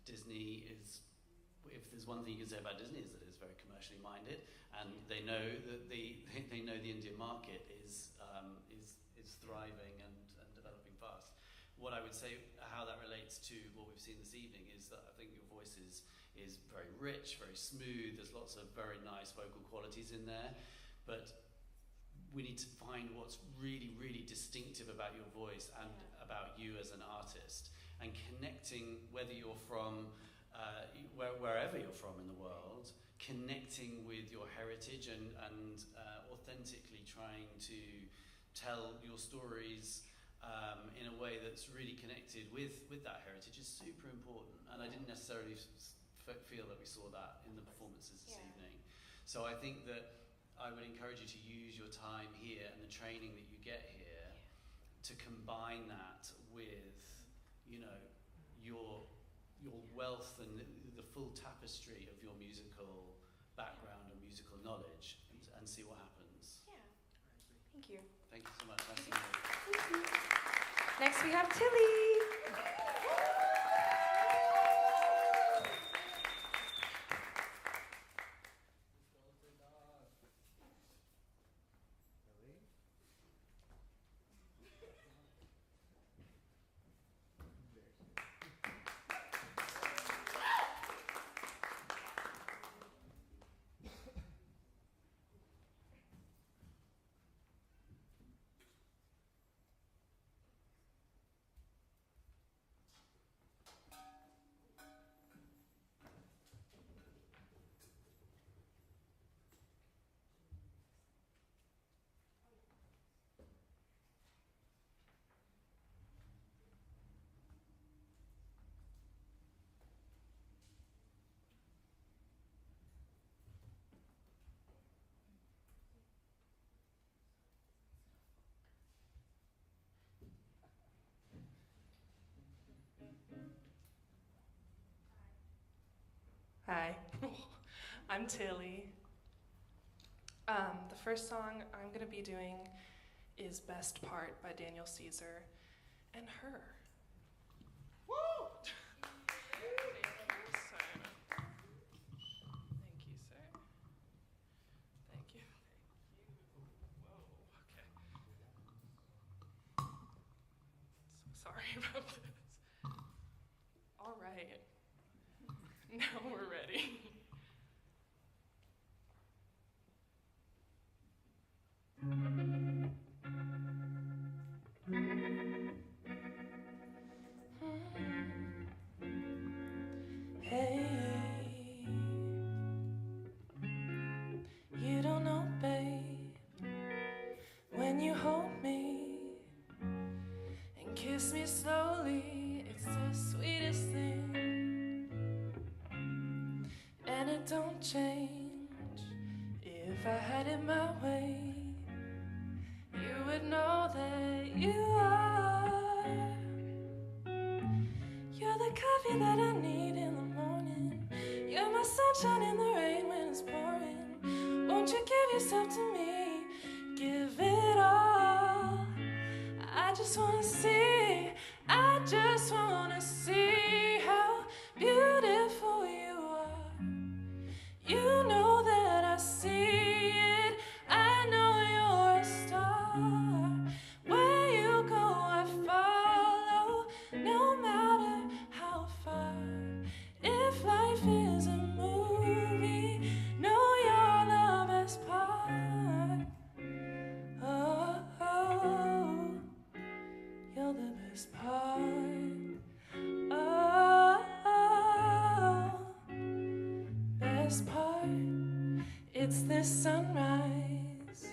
Disney is, if there's one thing you can say about Disney, is that it's very commercially minded, and they know that they know the Indian market is thriving and developing fast. What I would say, how that relates to what we've seen this evening, is that I think your voice is very rich, very smooth. There's lots of very nice vocal qualities in there, but we need to find what's really, really distinctive about your voice and about you as an artist, and connecting, whether you're from wherever you're from in the world, connecting with your heritage and authentically trying to tell your stories in a way that's really connected with that heritage is super important. And I didn't necessarily feel that we saw that in the performances this evening. So I think that I would encourage you to use your time here and the training that you get here to combine that with, you know, your wealth and the full tapestry of your musical background and musical knowledge, and see what happens. Yeah. Thank you. Thank you so much. Nice to meet you. Thank you. Next we have Tilly. Hi, I'm Tilly. The first song I'm going to be doing is Best Part by Daniel Caesar and Her. Woo! Thank you, sir. Thank you, sir. Thank you. Whoa, okay. So sorry about this. All right. Now we're ready. Hey, you don't know, babe, when you hold me and kiss me slowly, it's the sweetest thing. And it don't change. If I had it my way, you would know that you are. You're the coffee that I need in the morning. You're my sunshine in the rain when it's pouring. Won't you give yourself to me? Give it all. I just wanna see, I just wanna see how beautiful you are. You know that I see it, I know you're a star. Where you go I follow, no matter how far. If life is a movie, know you're the best part. Oh, oh, you're the best part. Oh, oh, best part. It's this sunrise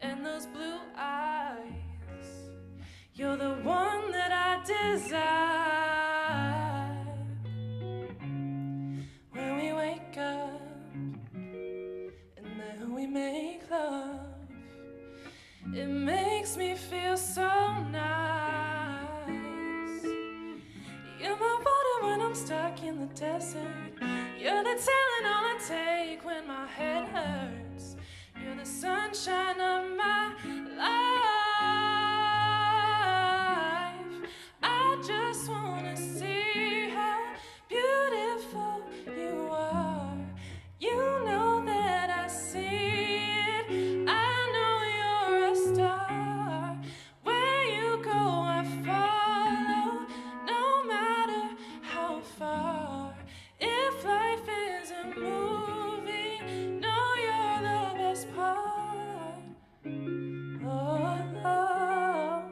and those blue eyes. You're the one that I desire. When we wake up and then we make love, it makes me feel so nice. You're my water when I'm stuck in the desert. You're the talent all I take when my head hurts. You're the sunshine of my life. I just wanna see how beautiful you are. You know that I see it, I know you're a star. Where you go I follow, no matter how far. If life is a movie, know you're the best part. Oh, oh,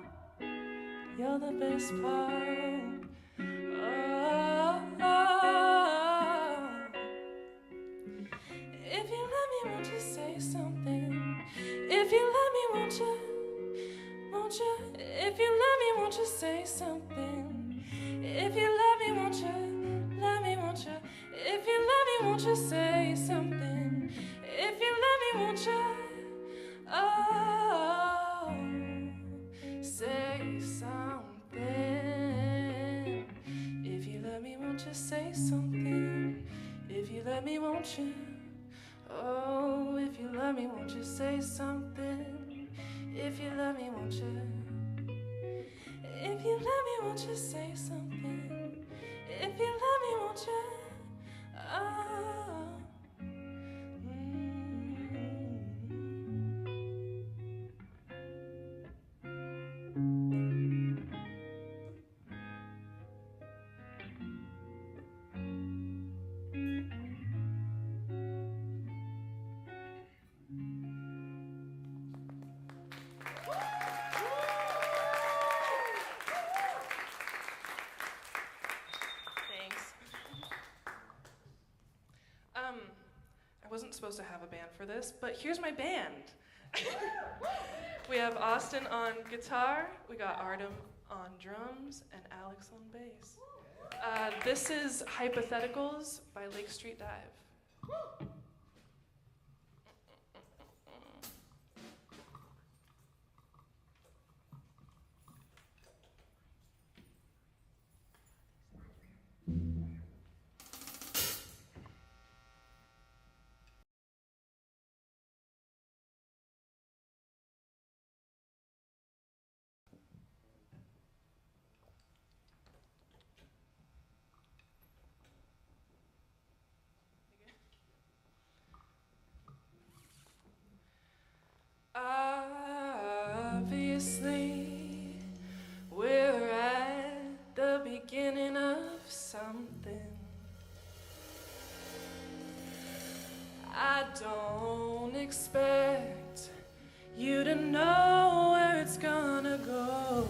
you're the best part. Oh, oh. If you love me, won't you say something? If you love me, won't you? Won't you? If you love me, won't you say something? If you love me, won't you? Love me, won't you? If you love me, won't you say something? If you let me, won't you? Oh, say something. If you let me, won't you say something? If you let me, won't you? Oh, if you let me, won't you say something? If you let me, won't you? If you let me, won't you say something? If you let me, won't you? Oh. I wasn't supposed to have a band for this, but here's my band. We have Austin on guitar, we got Artem on drums, and Alex on bass. This is Hypotheticals by Lake Street Dive. Obviously, we're at the beginning of something. I don't expect you to know where it's gonna go,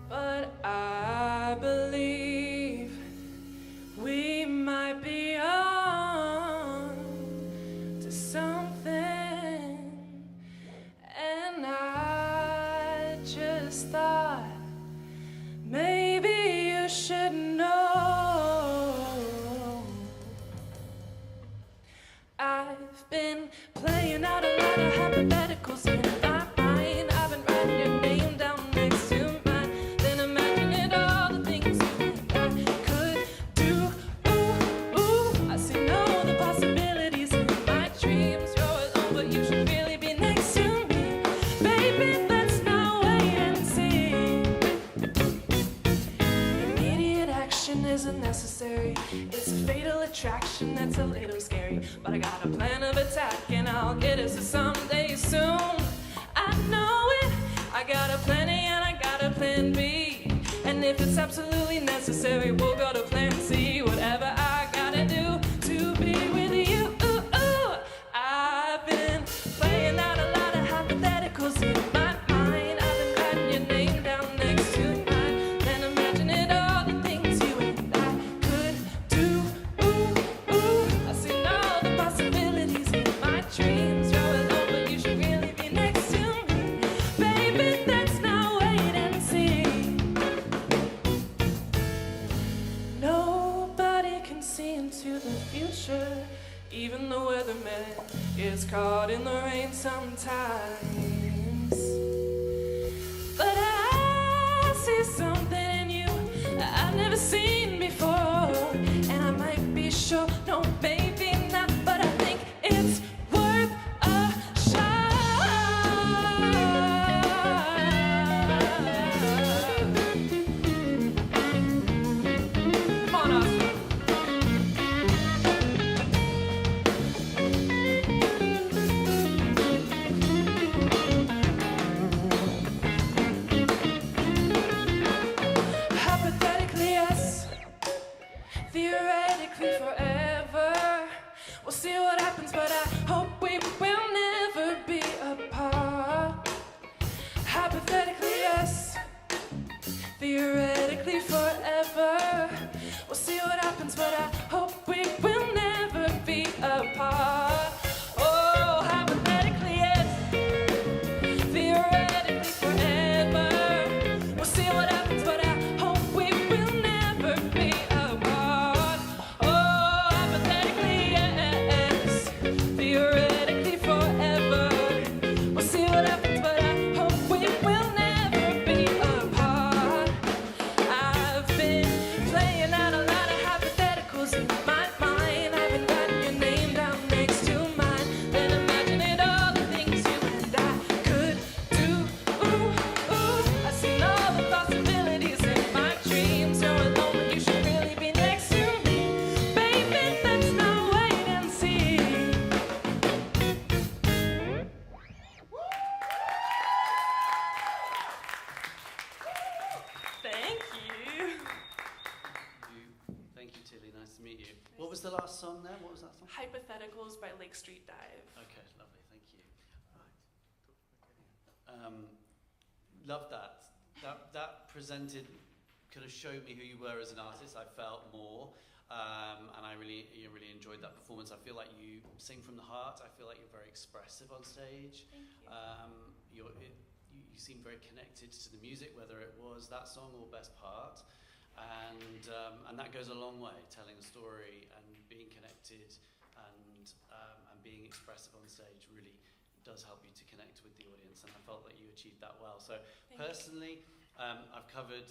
but I believe we might be on to something, and I just thought maybe you should know. I've been playing out a lot of hypotheticals in my mind. I've been writing your name down next to mine, then imagining all the things you and I could do. Ooh, ooh, I see no other possibilities in my dreams. You're alone, but you should really be next to me. Baby, let's not wait and see. Immediate action isn't necessary. It's a fatal attraction that's a little scary, but I got a plan of attack and I'll get us to someday soon. I know it. I got a plan A and I got a plan B, and if it's absolutely necessary, we'll go to plan C. Whatever I gotta do to be with you. Ooh, ooh. I've been playing out a lot of hypotheticals in my mind. I've been writing your name down next to mine, then imagining all the things you and I could do. Ooh, ooh. I see all the possibilities in my dreams. You're alone, but you should really be next to me. Baby, let's not wait and see. Nobody can see into the future. Even the weatherman gets caught in the rain sometimes. But I see something in you I've never seen before, and I might be sure, no, maybe not, but I think it's worth a shot. Come on, Austin. Hypothetically, yes. Theoretically, forever. song? Hypotheticals by Lake Street Dive. Okay, lovely, thank you. Love that. That presented, kind of showed me who you were as an artist. I felt more, and I really enjoyed that performance. I feel like you sing from the heart. I feel like you're very expressive on stage. Thank you. You seem very connected to the music, whether it was that song or Best Part, and that goes a long way. Telling a story and being connected and being expressive on stage really does help you to connect with the audience, and I felt that you achieved that well. So personally, I've covered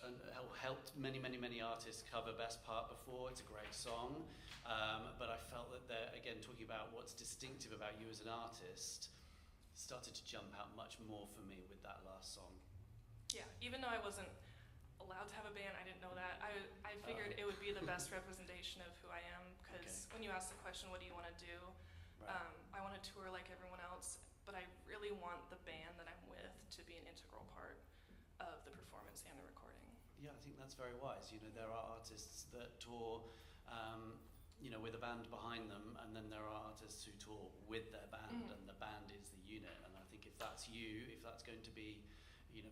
and helped many artists cover Best Part before. It's a great song, but I felt that there, again, talking about what's distinctive about you as an artist, started to jump out much more for me with that last song. Yeah, even though I wasn't allowed to have a band, I didn't know that. I figured it would be the best representation of who I am, because when you ask the question, what do you want to do? Right. I want to tour like everyone else, but I really want the band that I'm with to be an integral part of the performance and the recording. Yeah, I think that's very wise. You know, there are artists that tour, with a band behind them, and then there are artists who tour with their band, and the band is the unit. And I think if that's you, if that's going to be,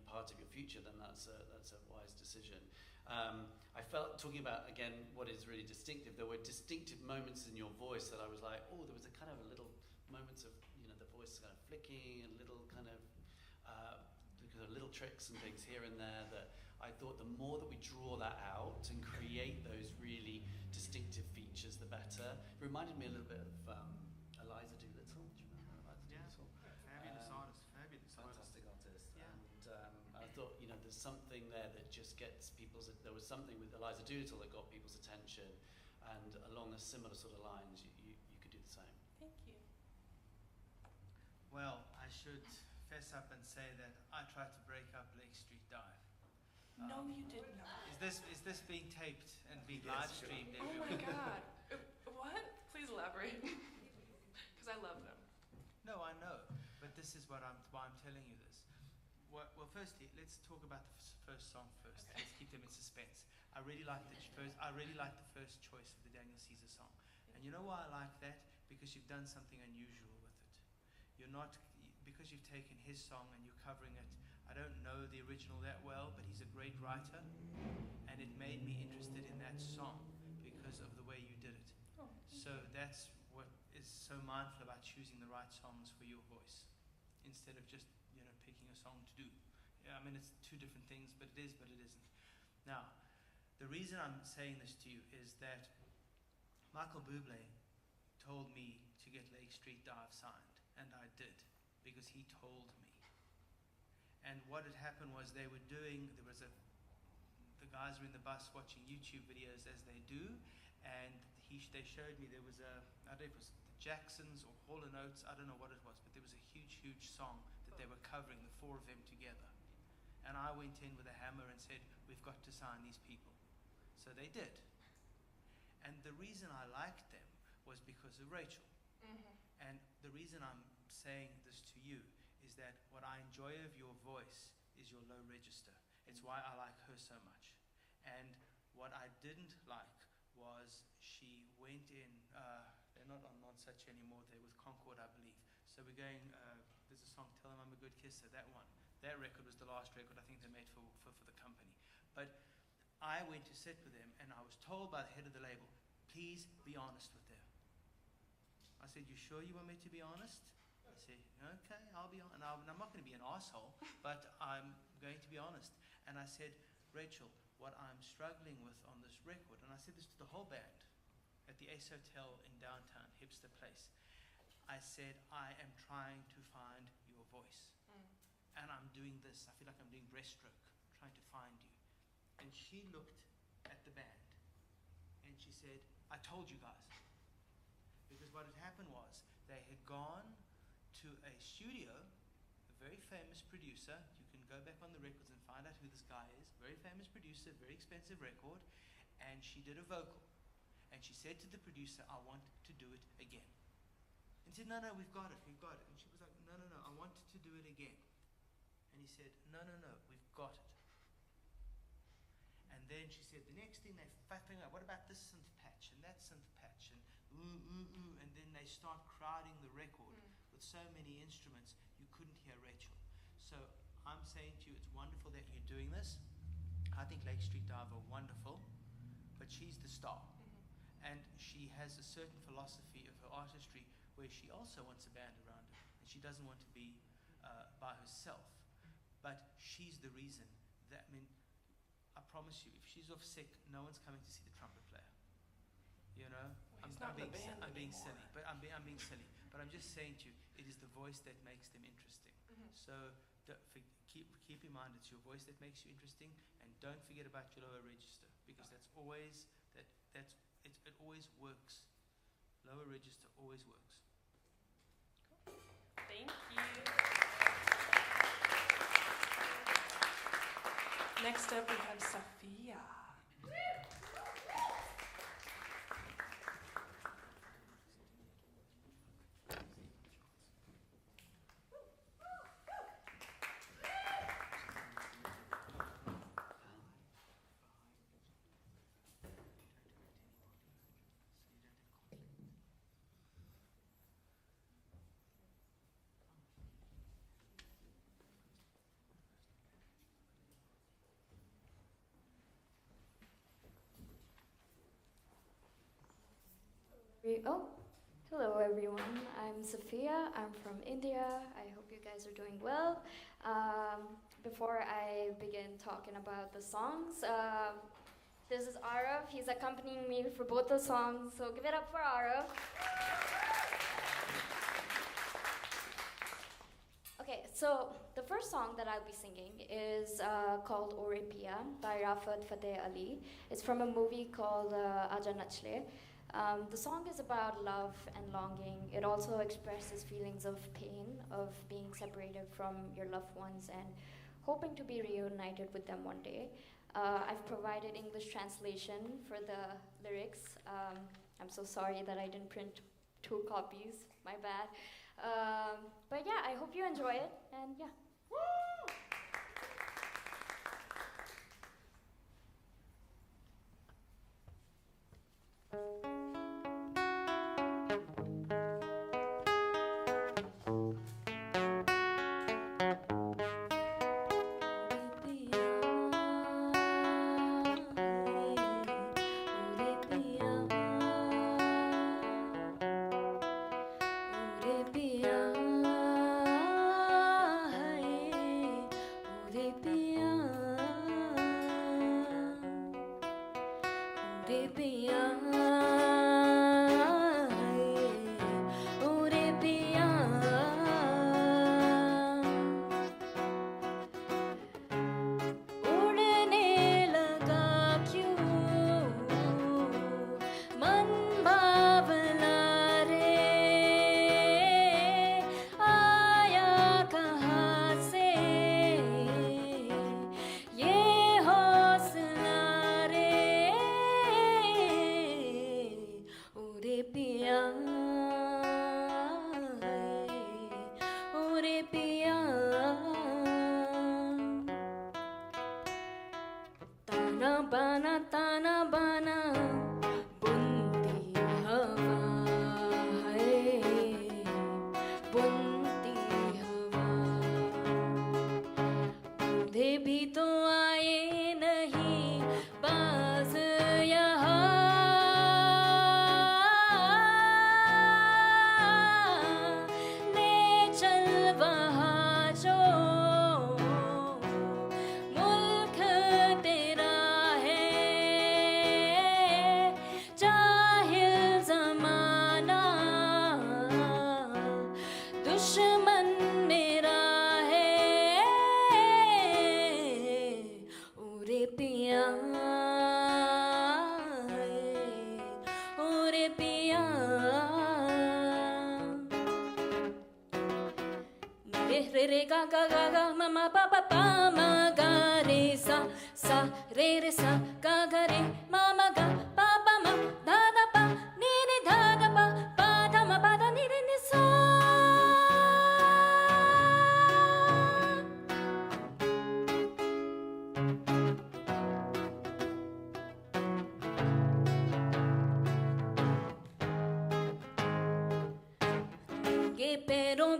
part of your future, then that's a wise decision. I felt, talking about, again, what is really distinctive, there were distinctive moments in your voice that I was like, oh, there was a kind of a little moments of, the voice kind of flicking and little kind of little tricks and things here and there that I thought the more that we draw that out and create those really distinctive features, the better. It reminded me a little bit of Eliza Doolittle. Do you remember Eliza Doolittle? Fabulous artist. Fantastic artist. Yeah. And I thought, there's something there that just gets people's. There was something with Eliza Doolittle that got people's attention, and along a similar sort of lines, you could do the same. Thank you. Well, I should fess up and say that I tried to break up Lake Street Dive. No, you did not. Is this being taped and being Yes, live streamed? Oh my God. What? Please elaborate. Because I love them. No, I know, but this is why I'm telling you this. Well, firstly, let's talk about the first song first. Okay. Let's keep them in suspense. I really liked the first choice of the Daniel Caesar song, and you know why I like that? Because you've done something unusual with it. You're not, because you've taken his song and you're covering it. I don't know the original that well, but he's a great writer, and it made me interested in that song because of the way you did it. Oh. So that's what is so mindful about choosing the right songs for your voice, instead of just picking a song to do. Yeah, I mean, it's two different things, but it is, but it isn't. Now, the reason I'm saying this to you is that Michael Bublé told me to get Lake Street Dive signed, and I did, because he told me. And what had happened was the guys were in the bus watching YouTube videos as they do, and they showed me there was I don't know if it was the Jacksons or Hall & Oates, I don't know what it was, but there was a huge song that they were covering, the four of them together. And I went in with a hammer and said, we've got to sign these people. So they did. And the reason I liked them was because of Rachel. And the reason I'm saying this to you is that what I enjoy of your voice is your low register. It's why I like her so much. And what I didn't like was she went in, they're not on Non-Such anymore, they're with Concord, I believe. So we're going, there's a song, Tell Them I'm a Good Kisser, that one. That record was the last record I think they made for the company. But I went to sit with them, and I was told by the head of the label, please be honest with them. I said, you sure you want me to be honest? I said, okay, I'll be honest. And I'm not going to be an asshole, but I'm going to be honest. And I said, Rachel, what I'm struggling with on this record, and I said this to the whole band at the Ace Hotel in downtown, hipster place. I said, I am trying to find your voice. And I'm doing this. I feel like I'm doing breaststroke, trying to find you. And she looked at the band, and she said, I told you guys. Because what had happened was, they had gone to a studio, a very famous producer. You can go back on the records and find out who this guy is. Very famous producer, very expensive record. And she did a vocal. And she said to the producer, I want to do it again. And he said, no, we've got it. And she was like, no, I want to do it again. And he said, no, we've got it. And then she said, the next thing they faffing out, what about this synth patch and that synth patch and ooh, ooh, ooh, and then they start crowding the record with so many instruments, you couldn't hear Rachel. So I'm saying to you, it's wonderful that you're doing this. I think Lake Street Dive are wonderful, but she's the star. And she has a certain philosophy of her artistry where she also wants a band around her, and she doesn't want to be by herself. But she's the reason that, I mean, I promise you, if she's off sick, no one's coming to see the trumpet player. You know, Well, he's not in the band I'm being anymore. silly, but I'm being silly. But I'm just saying to you, it is the voice that makes them interesting. So keep in mind, it's your voice that makes you interesting, and don't forget about your lower register, because that's always it always works. Lower register always works. Thank you. Next up, we have Sophia. Oh, hello everyone. I'm Sophia. I'm from India. I hope you guys are doing well. Before I begin talking about the songs, this is Arav. He's accompanying me for both the songs, so give it up for Arav. Okay, so the first song that I'll be singing is called Ore Pia by Rafat Fateh Ali. It's from a movie called Aaja Nachle. The song is about love and longing. It also expresses feelings of pain, of being separated from your loved ones and hoping to be reunited with them one day. I've provided English translation for the lyrics. I'm so sorry that I didn't print 2 copies, my bad. But yeah, I hope you enjoy it, and yeah.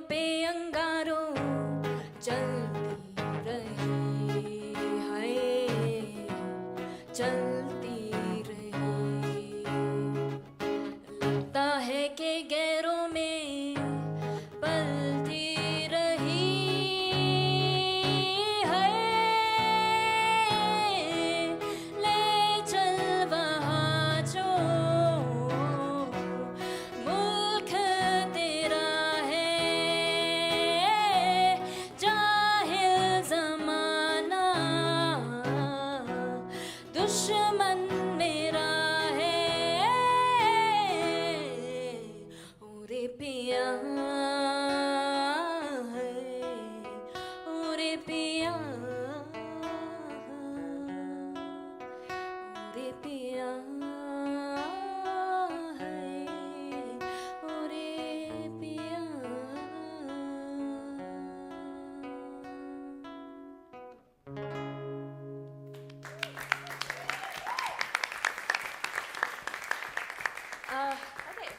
पे अंगारों चलती रही हाय चलती रही लगता है कि गैरों में पलती रही हाय ले चल वहाँ जो मुल्क तेरा है जाहिल ज़माना दुश्मन मेरा है ओ रे पिया है ओ रे पिया ओ रे पिया है ओ रे पिया Okay,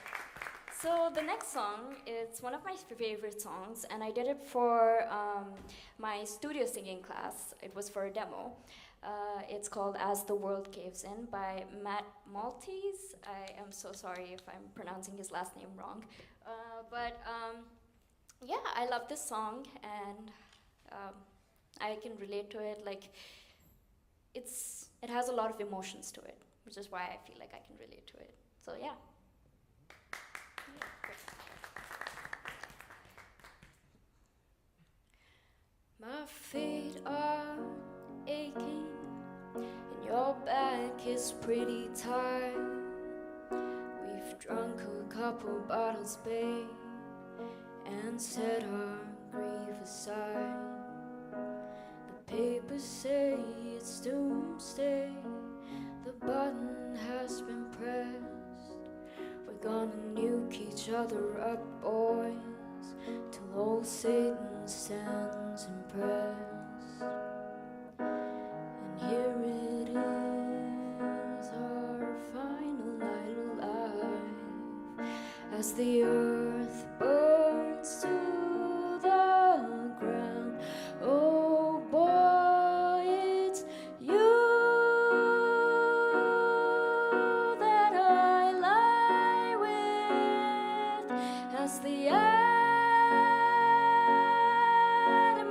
so the next song is one of my favorite songs, and I did it for my studio singing class. It was for a demo. It's called As the World Caves In by Matt Maltese. I am so sorry if I'm pronouncing his last name wrong. But yeah, I love this song, and I can relate to it. Like, it has a lot of emotions to it, which is why I feel like I can relate to it. So yeah. My feet are aching and your back is pretty tired. We've drunk a couple bottles, babe, and set our grief aside. The papers say it's doomsday. The button has been pressed. We're gonna nuke each other up, boys, till old Satan stands impressed. And here it is, our final night alive, as the earth burns to the ground. Oh boy, it's you that I lie with, as the atom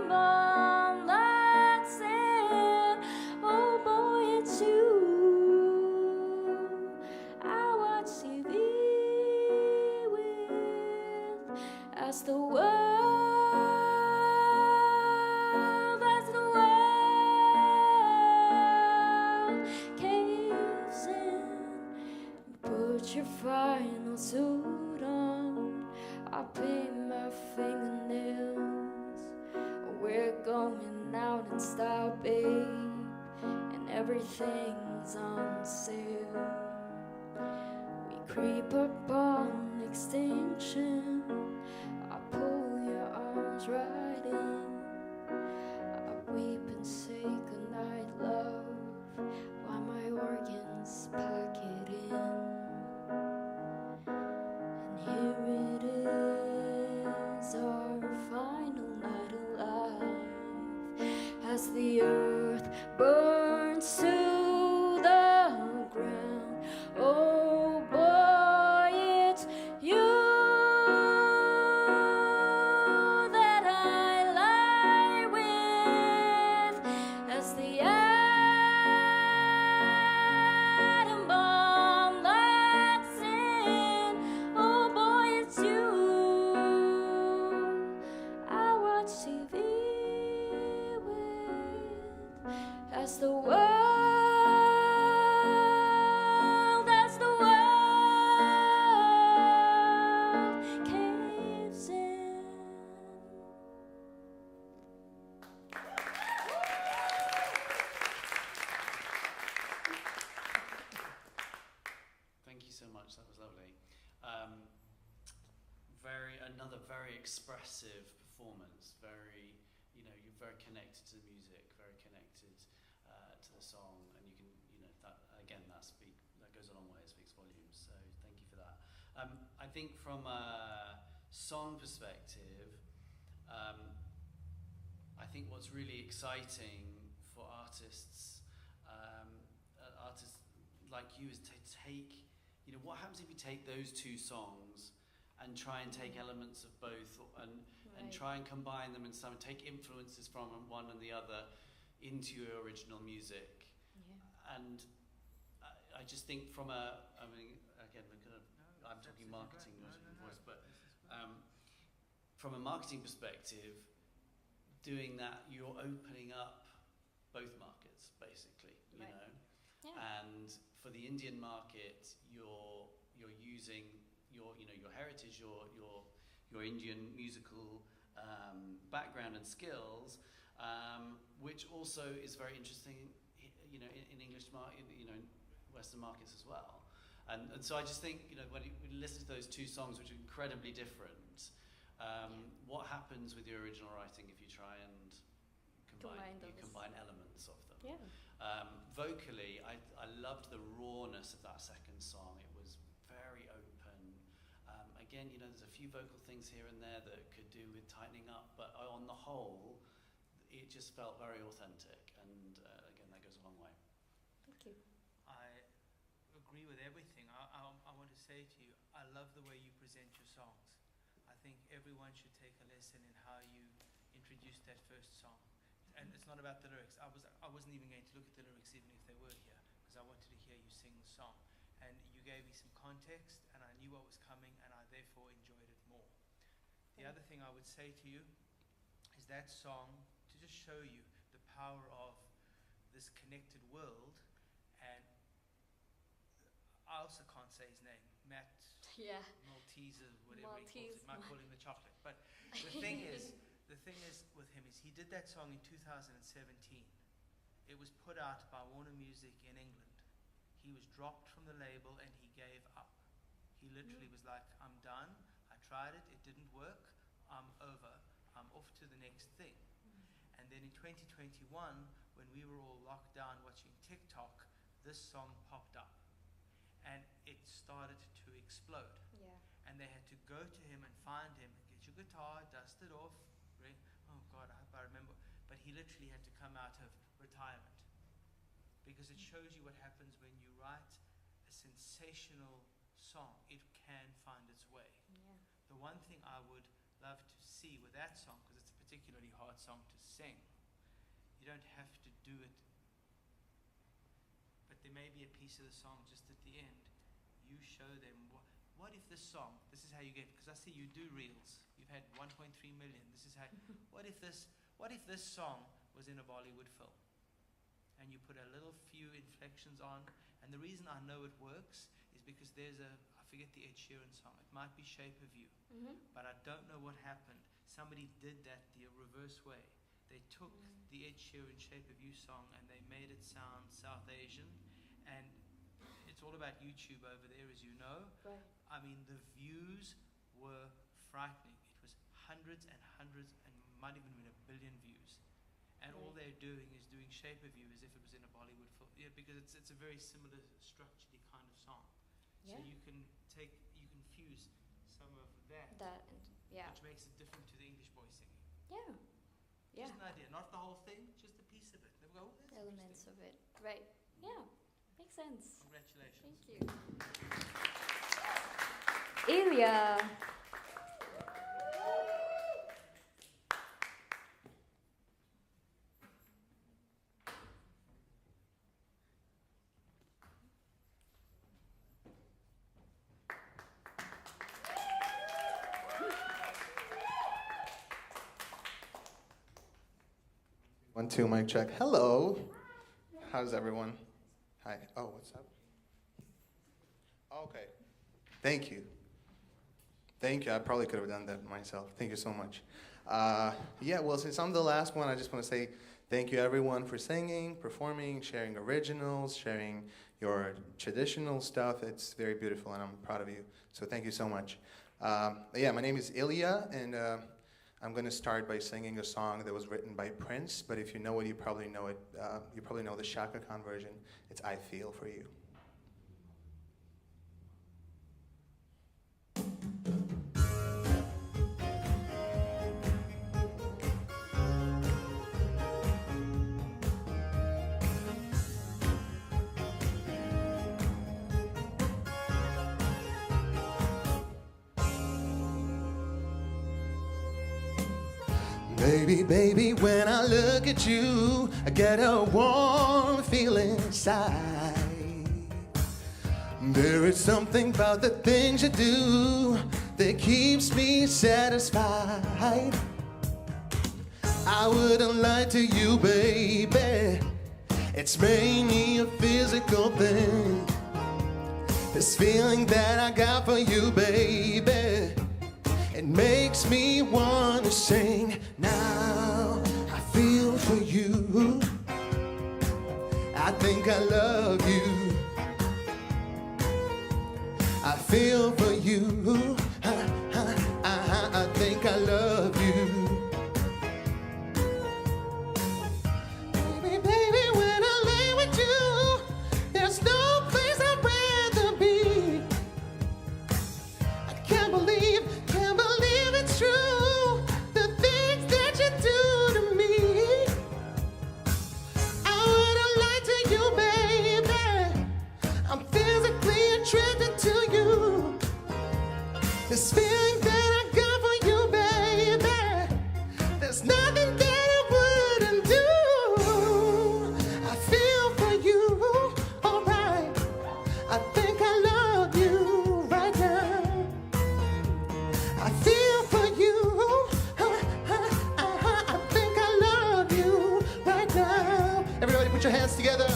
bomb lights in. Oh boy, it's you I watch TV with, as the world caves in. Put your final suit on, I paint my fingernails. We're going out in style, babe, and everything's on sale. We creep up on extinction, I pull your arms right in. I weep and say goodnight, love, while my organs pack it in. And here it is, our final night alive, as the earth burns to the ground. Oh boy, it's you that I lie with, as the atom bomb lights in. Oh boy, it's you I watch TV with, as the world caves in. Thank you so much. That was lovely. Another very expressive performance. Very, you're very connected to the music, very connected to the song, and you can, that again, that goes a long way. It speaks volumes. So thank you for that. I think from a song perspective, I think what's really exciting for artists, artists like you, is to take, what happens if you take those two songs and try and take elements of both and try and combine them and take influences from one and the other into your original music. Yeah. And I just think from again, I'm talking marketing, not voice, but from a marketing perspective, doing that, you're opening up both markets, basically, you know. Yeah. And for the Indian market, you're using your heritage, your Indian musical background and skills, which also is very interesting, in English in Western markets as well. And so I just think, when you listen to those two songs, which are incredibly different, what happens with your original writing if you try and combine elements of them? Yeah. Vocally, I loved the rawness of that second song. It was very open. Again, there's a few vocal things here and there that could do with tightening up, but on the whole, it just felt very authentic. And again, that goes a long way. Thank you. I agree with everything. I want to say to you, I love the way you present your songs. I think everyone should take a lesson in how you introduced that first song. And it's not about the lyrics. I wasn't even going to look at the lyrics even if they were here, because I wanted to hear you sing the song. And you gave me some context, and I knew what was coming, and I therefore enjoyed it more. The other thing I would say to you is that song, to just show you the power of this connected world. And I also can't say his name, Matt Yeah. Maltese or whatever he calls it. Might call him the chocolate. But the thing is with him is he did that song in 2017. It was put out by Warner Music in England. He was dropped from the label and he gave up. He literally was like, I'm done. I tried it. It didn't work. I'm over. I'm off to the next thing. And then in 2021, when we were all locked down watching TikTok, this song popped up. And it started to explode. Yeah. And they had to go to him and find him, get your guitar, dust it off. Oh God, I hope I remember. But he literally had to come out of retirement. Because it shows you what happens when you write a sensational song. It can find its way. Yeah. The one thing I would love to see with that song, because it's a particularly hard song to sing, you don't have to do it, but there may be a piece of the song just at the end. You show them what if this song, this is how you get, because I see you do reels. You've had 1.3 million. This is how, what if this song was in a Bollywood film? And you put a little few inflections on, and the reason I know it works is because there's I forget the Ed Sheeran song. It might be Shape of You, but I don't know what happened. Somebody did that the reverse way. They took the Ed Sheeran Shape of You song and they made it sound South Asian, and it's all about YouTube over there, as you know. Right. I mean, the views were frightening. It was hundreds and hundreds, and might even been 1 billion views. And all they're doing is doing Shape of You as if it was in a Bollywood film. Yeah, because it's a very similar structurally kind of song. Yeah. So you can fuse some of that, Yeah. which makes it different to the English boy singing. Yeah. Yeah. Just an idea, not the whole thing, just a piece of it. They go, oh, that's Elements interesting. of it. Right. Yeah. Makes sense. Congratulations. Thank you. Ilya. One, two, mic check. Hello. How's everyone? Hi. Oh, what's up? Okay. Thank you. Thank you. I probably could have done that myself. Thank you so much. Yeah, well, since I'm the last one, I just want to say thank you, everyone, for singing, performing, sharing originals, sharing your traditional stuff. It's very beautiful, and I'm proud of you. So thank you so much. Yeah, my name is Ilya, and I'm going to start by singing a song that was written by Prince, but if you know it, you probably know it. You probably know the Shaka Khan version. It's I Feel For You. Baby, baby, when I look at you, I get a warm feeling inside. There is something about the things you do that keeps me satisfied. I wouldn't lie to you, baby. It's mainly a physical thing. This feeling that I got for you, baby, it makes me want to sing. Now I feel for you. I think I love you. I feel for you. I think I love you. Baby, baby, when I lay with you, there's no place I'd rather be. I can't believe it's true, the things that you do to me. I wouldn't lie to you, baby. I'm physically attracted to you. This feeling that I got for you, baby, there's nothing that I wouldn't do. I feel for you, alright. I think I love you right now. I feel for you. I think I love you right now. Everybody put your hands together.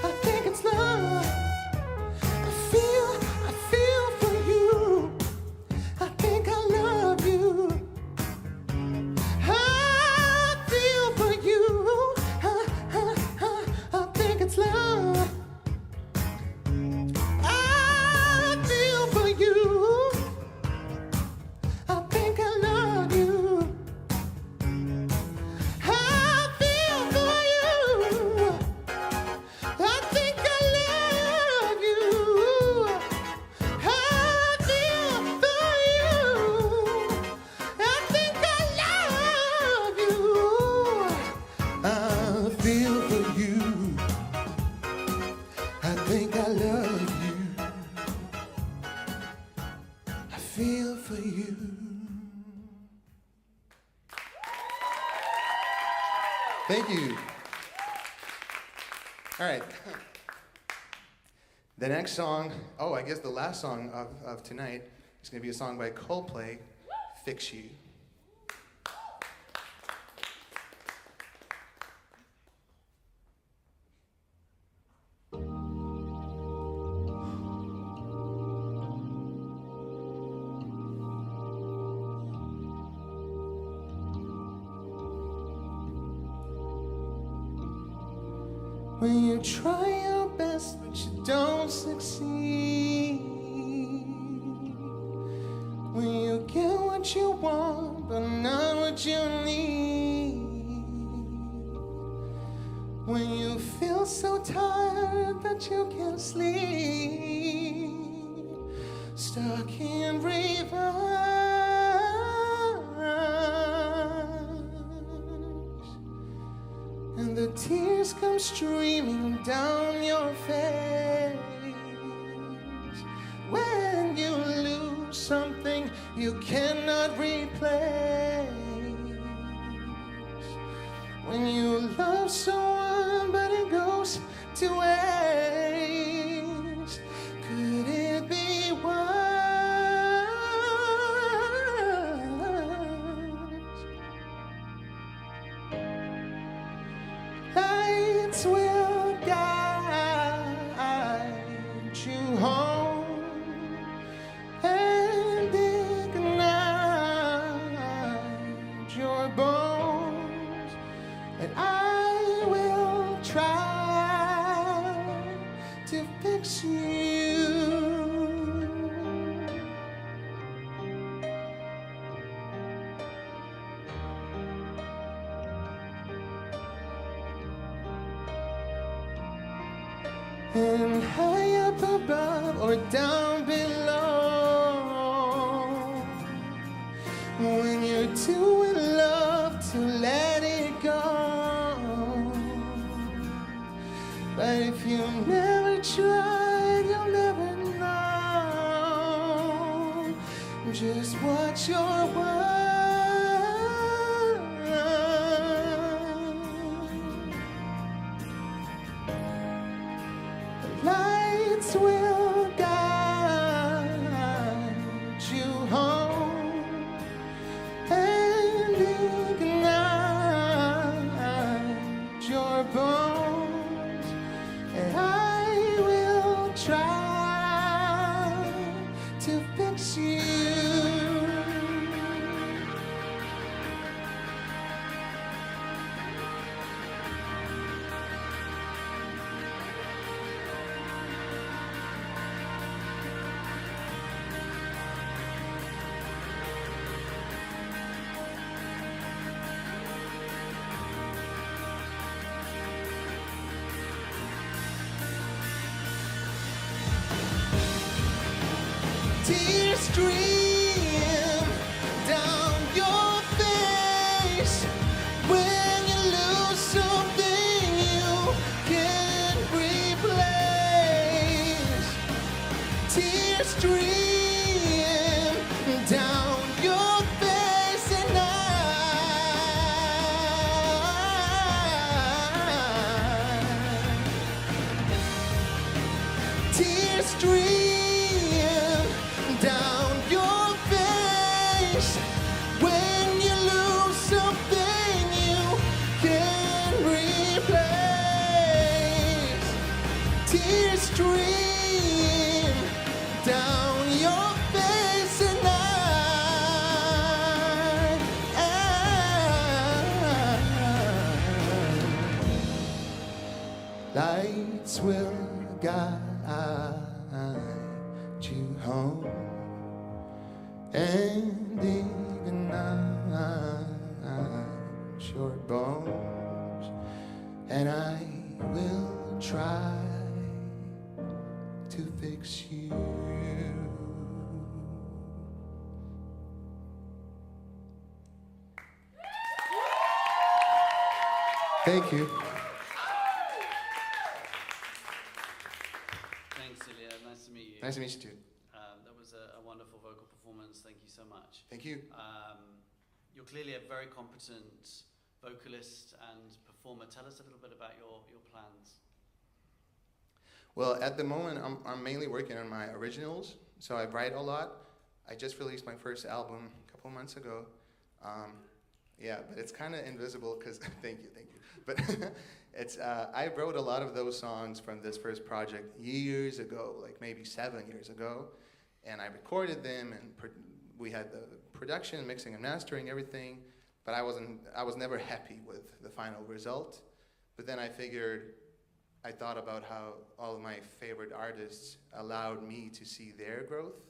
I think it's love. I feel for you. I think I love you. I feel for you. I think it's love. I feel for you. I think I love you. I feel for you. I think I love you. I feel for you. I think I love you. I feel for you. I think I love you. I feel for you. Thank you. All right. The next song, I guess the last song of tonight is going to be a song by Coldplay, Fix You. When you try your best but you don't succeed, when you get what you want but not what you need, when you feel so tired that you can't sleep, stuck in reverse, and the tears come streaming down your face. When you lose something you cannot replace. When you love someone but it goes to waste. Could it be worse? Lights will guide you home and ignite your bones, and I will try to fix you. And high up above or down below. When you're too in love to let it go. But if you never tried, you'll never know just what you're worth. Lights will guide you home and ignite your bones, and I will try to fix you. Tears stream down your face when you lose something you can't replace. Tears stream down your face, and tears stream down your face when you lose something you can't replace. Tears stream down your face, and lights will guide you home and ignite your bones, and I will try to fix you. Thank you. Thanks, Ilya. Nice to meet you. Nice to meet you too. That was a wonderful vocal performance. Thank you so much. Thank you. You're clearly a very competent vocalist and performer. Tell us a little bit about your plans. Well, at the moment, I'm mainly working on my originals, so I write a lot. I just released my first album a couple months ago. Yeah, but it's kind of invisible because, thank you. But it's I wrote a lot of those songs from this first project years ago, like maybe 7 years ago, and I recorded them, and we had the production, mixing and mastering, everything, but I was never happy with the final result. But then I thought about how all of my favorite artists allowed me to see their growth,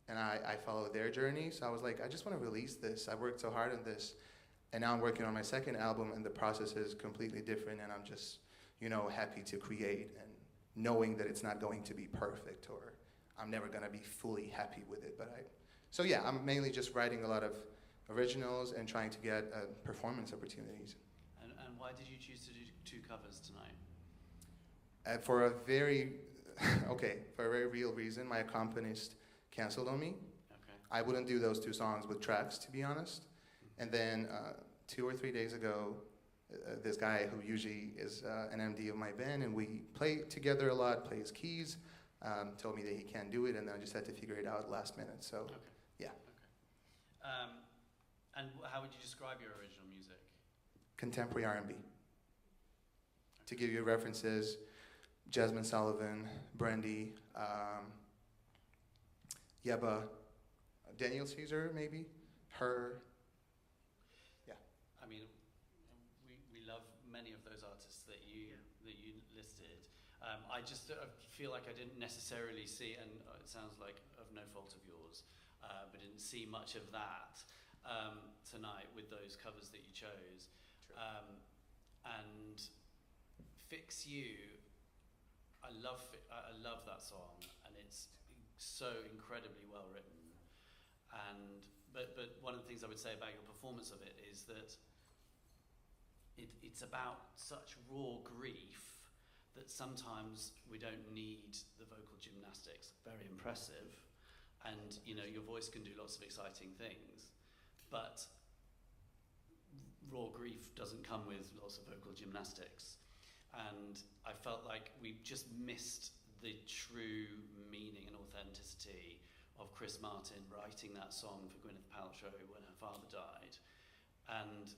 and I followed their journey. So I was like, I just want to release this. I worked so hard on this, and now I'm working on my second album, and the process is completely different, and I'm just, happy to create and knowing that it's not going to be perfect, or I'm never going to be fully happy with it. So yeah, I'm mainly just writing a lot of originals and trying to get performance opportunities. And why did you choose to do 2 covers tonight? For a very real reason, my accompanist canceled on me. Okay. I wouldn't do those 2 songs with tracks, to be honest. And then 2 or 3 days ago, this guy who usually is an MD of my band, and we play together a lot, plays keys, told me that he can't do it, and then I just had to figure it out last minute. So, Okay. yeah. Okay. And how would you describe your original music? Contemporary R&B. To give you references, Jasmine Sullivan, Brandy, Yeba, Daniel Caesar, maybe, her. Yeah. I mean, we love many of those artists that you listed. I just feel like I didn't necessarily see, and it sounds like of no fault of yours, but didn't see much of that tonight with those covers that you chose. And Fix You, I love that song, and it's so incredibly well written. And but one of the things I would say about your performance of it is that it's about such raw grief that sometimes we don't need the vocal gymnastics. Very impressive, and your voice can do lots of exciting things, but raw grief doesn't come with lots of vocal gymnastics. And I felt like we just missed the true meaning and authenticity of Chris Martin writing that song for Gwyneth Paltrow when her father died, and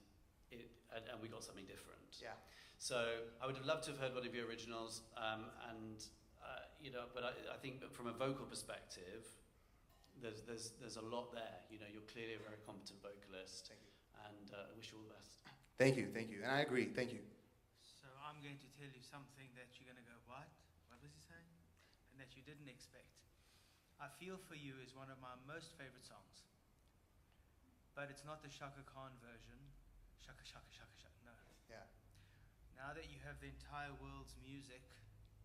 we got something different. Yeah. So I would have loved to have heard one of your originals, but I think that from a vocal perspective, there's a lot there. You're clearly a very competent vocalist. Thank you. And I wish you all the best. Thank you, and I agree. Thank you. So I'm going to tell you something that you're going to go, what? What was he saying? And that you didn't expect. I Feel For You is one of my most favorite songs. But it's not the Shaka Khan version. Shaka, shaka, shaka, shaka. No. Yeah. Now that you have the entire world's music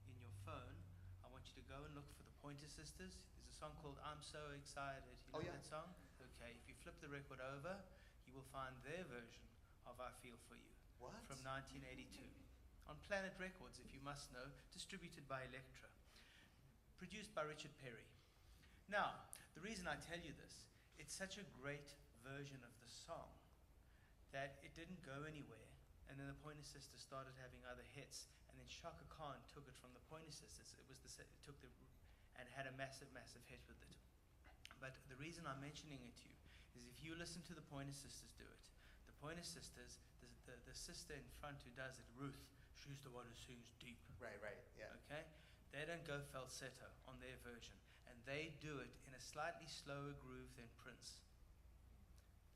in your phone, I want you to go and look for the Pointer Sisters. There's a song called I'm So Excited. You know that song? Okay, if you flip the record over, you will find their version of I Feel For You. What? From 1982. On Planet Records, if you must know, distributed by Elektra. Produced by Richard Perry. Now, the reason I tell you this, it's such a great version of the song that it didn't go anywhere. And then the Pointer Sisters started having other hits, and then Shaka Khan took it from the Pointer Sisters. And had a massive, massive hit with it. But the reason I'm mentioning it to you is if you listen to the Pointer Sisters do it, the Pointer Sisters, the sister in front who does it, Ruth, she's the one who sings deep. Right, yeah. Okay? They don't go falsetto on their version, and they do it in a slightly slower groove than Prince.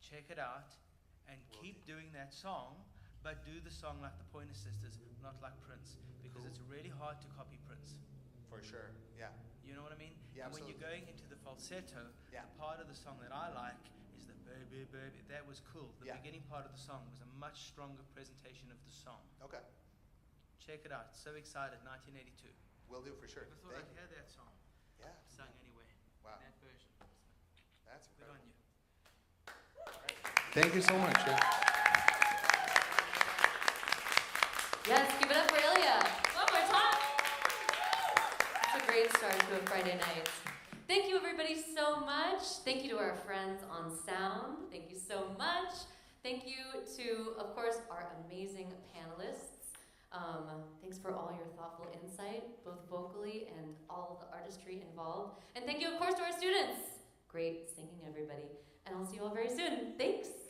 Check it out, and keep doing that song, but do the song like the Pointer Sisters, not like Prince, because it's really hard to copy Prince. For sure, yeah. You know what I mean? Yeah, and when you're going into the falsetto, yeah, the part of the song that I like is the baby, baby. That was cool. The beginning part of the song was a much stronger presentation of the song. Okay. Check it out. So Excited, 1982. Will do, for sure. I thought I'd hear that song. Yeah. Sung anyway. Wow. That version. That's good incredible. on you. Thank you so much. Yes, give it up for Ilya. One more time. It's a great start to a Friday night. Thank you, everybody, so much. Thank you to our friends on sound. Thank you so much. Thank you to, of course, our amazing panelists. Thanks for all your thoughtful insight, both vocally and all the artistry involved. And thank you, of course, to our students. Great singing, everybody. And I'll see you all very soon. Thanks.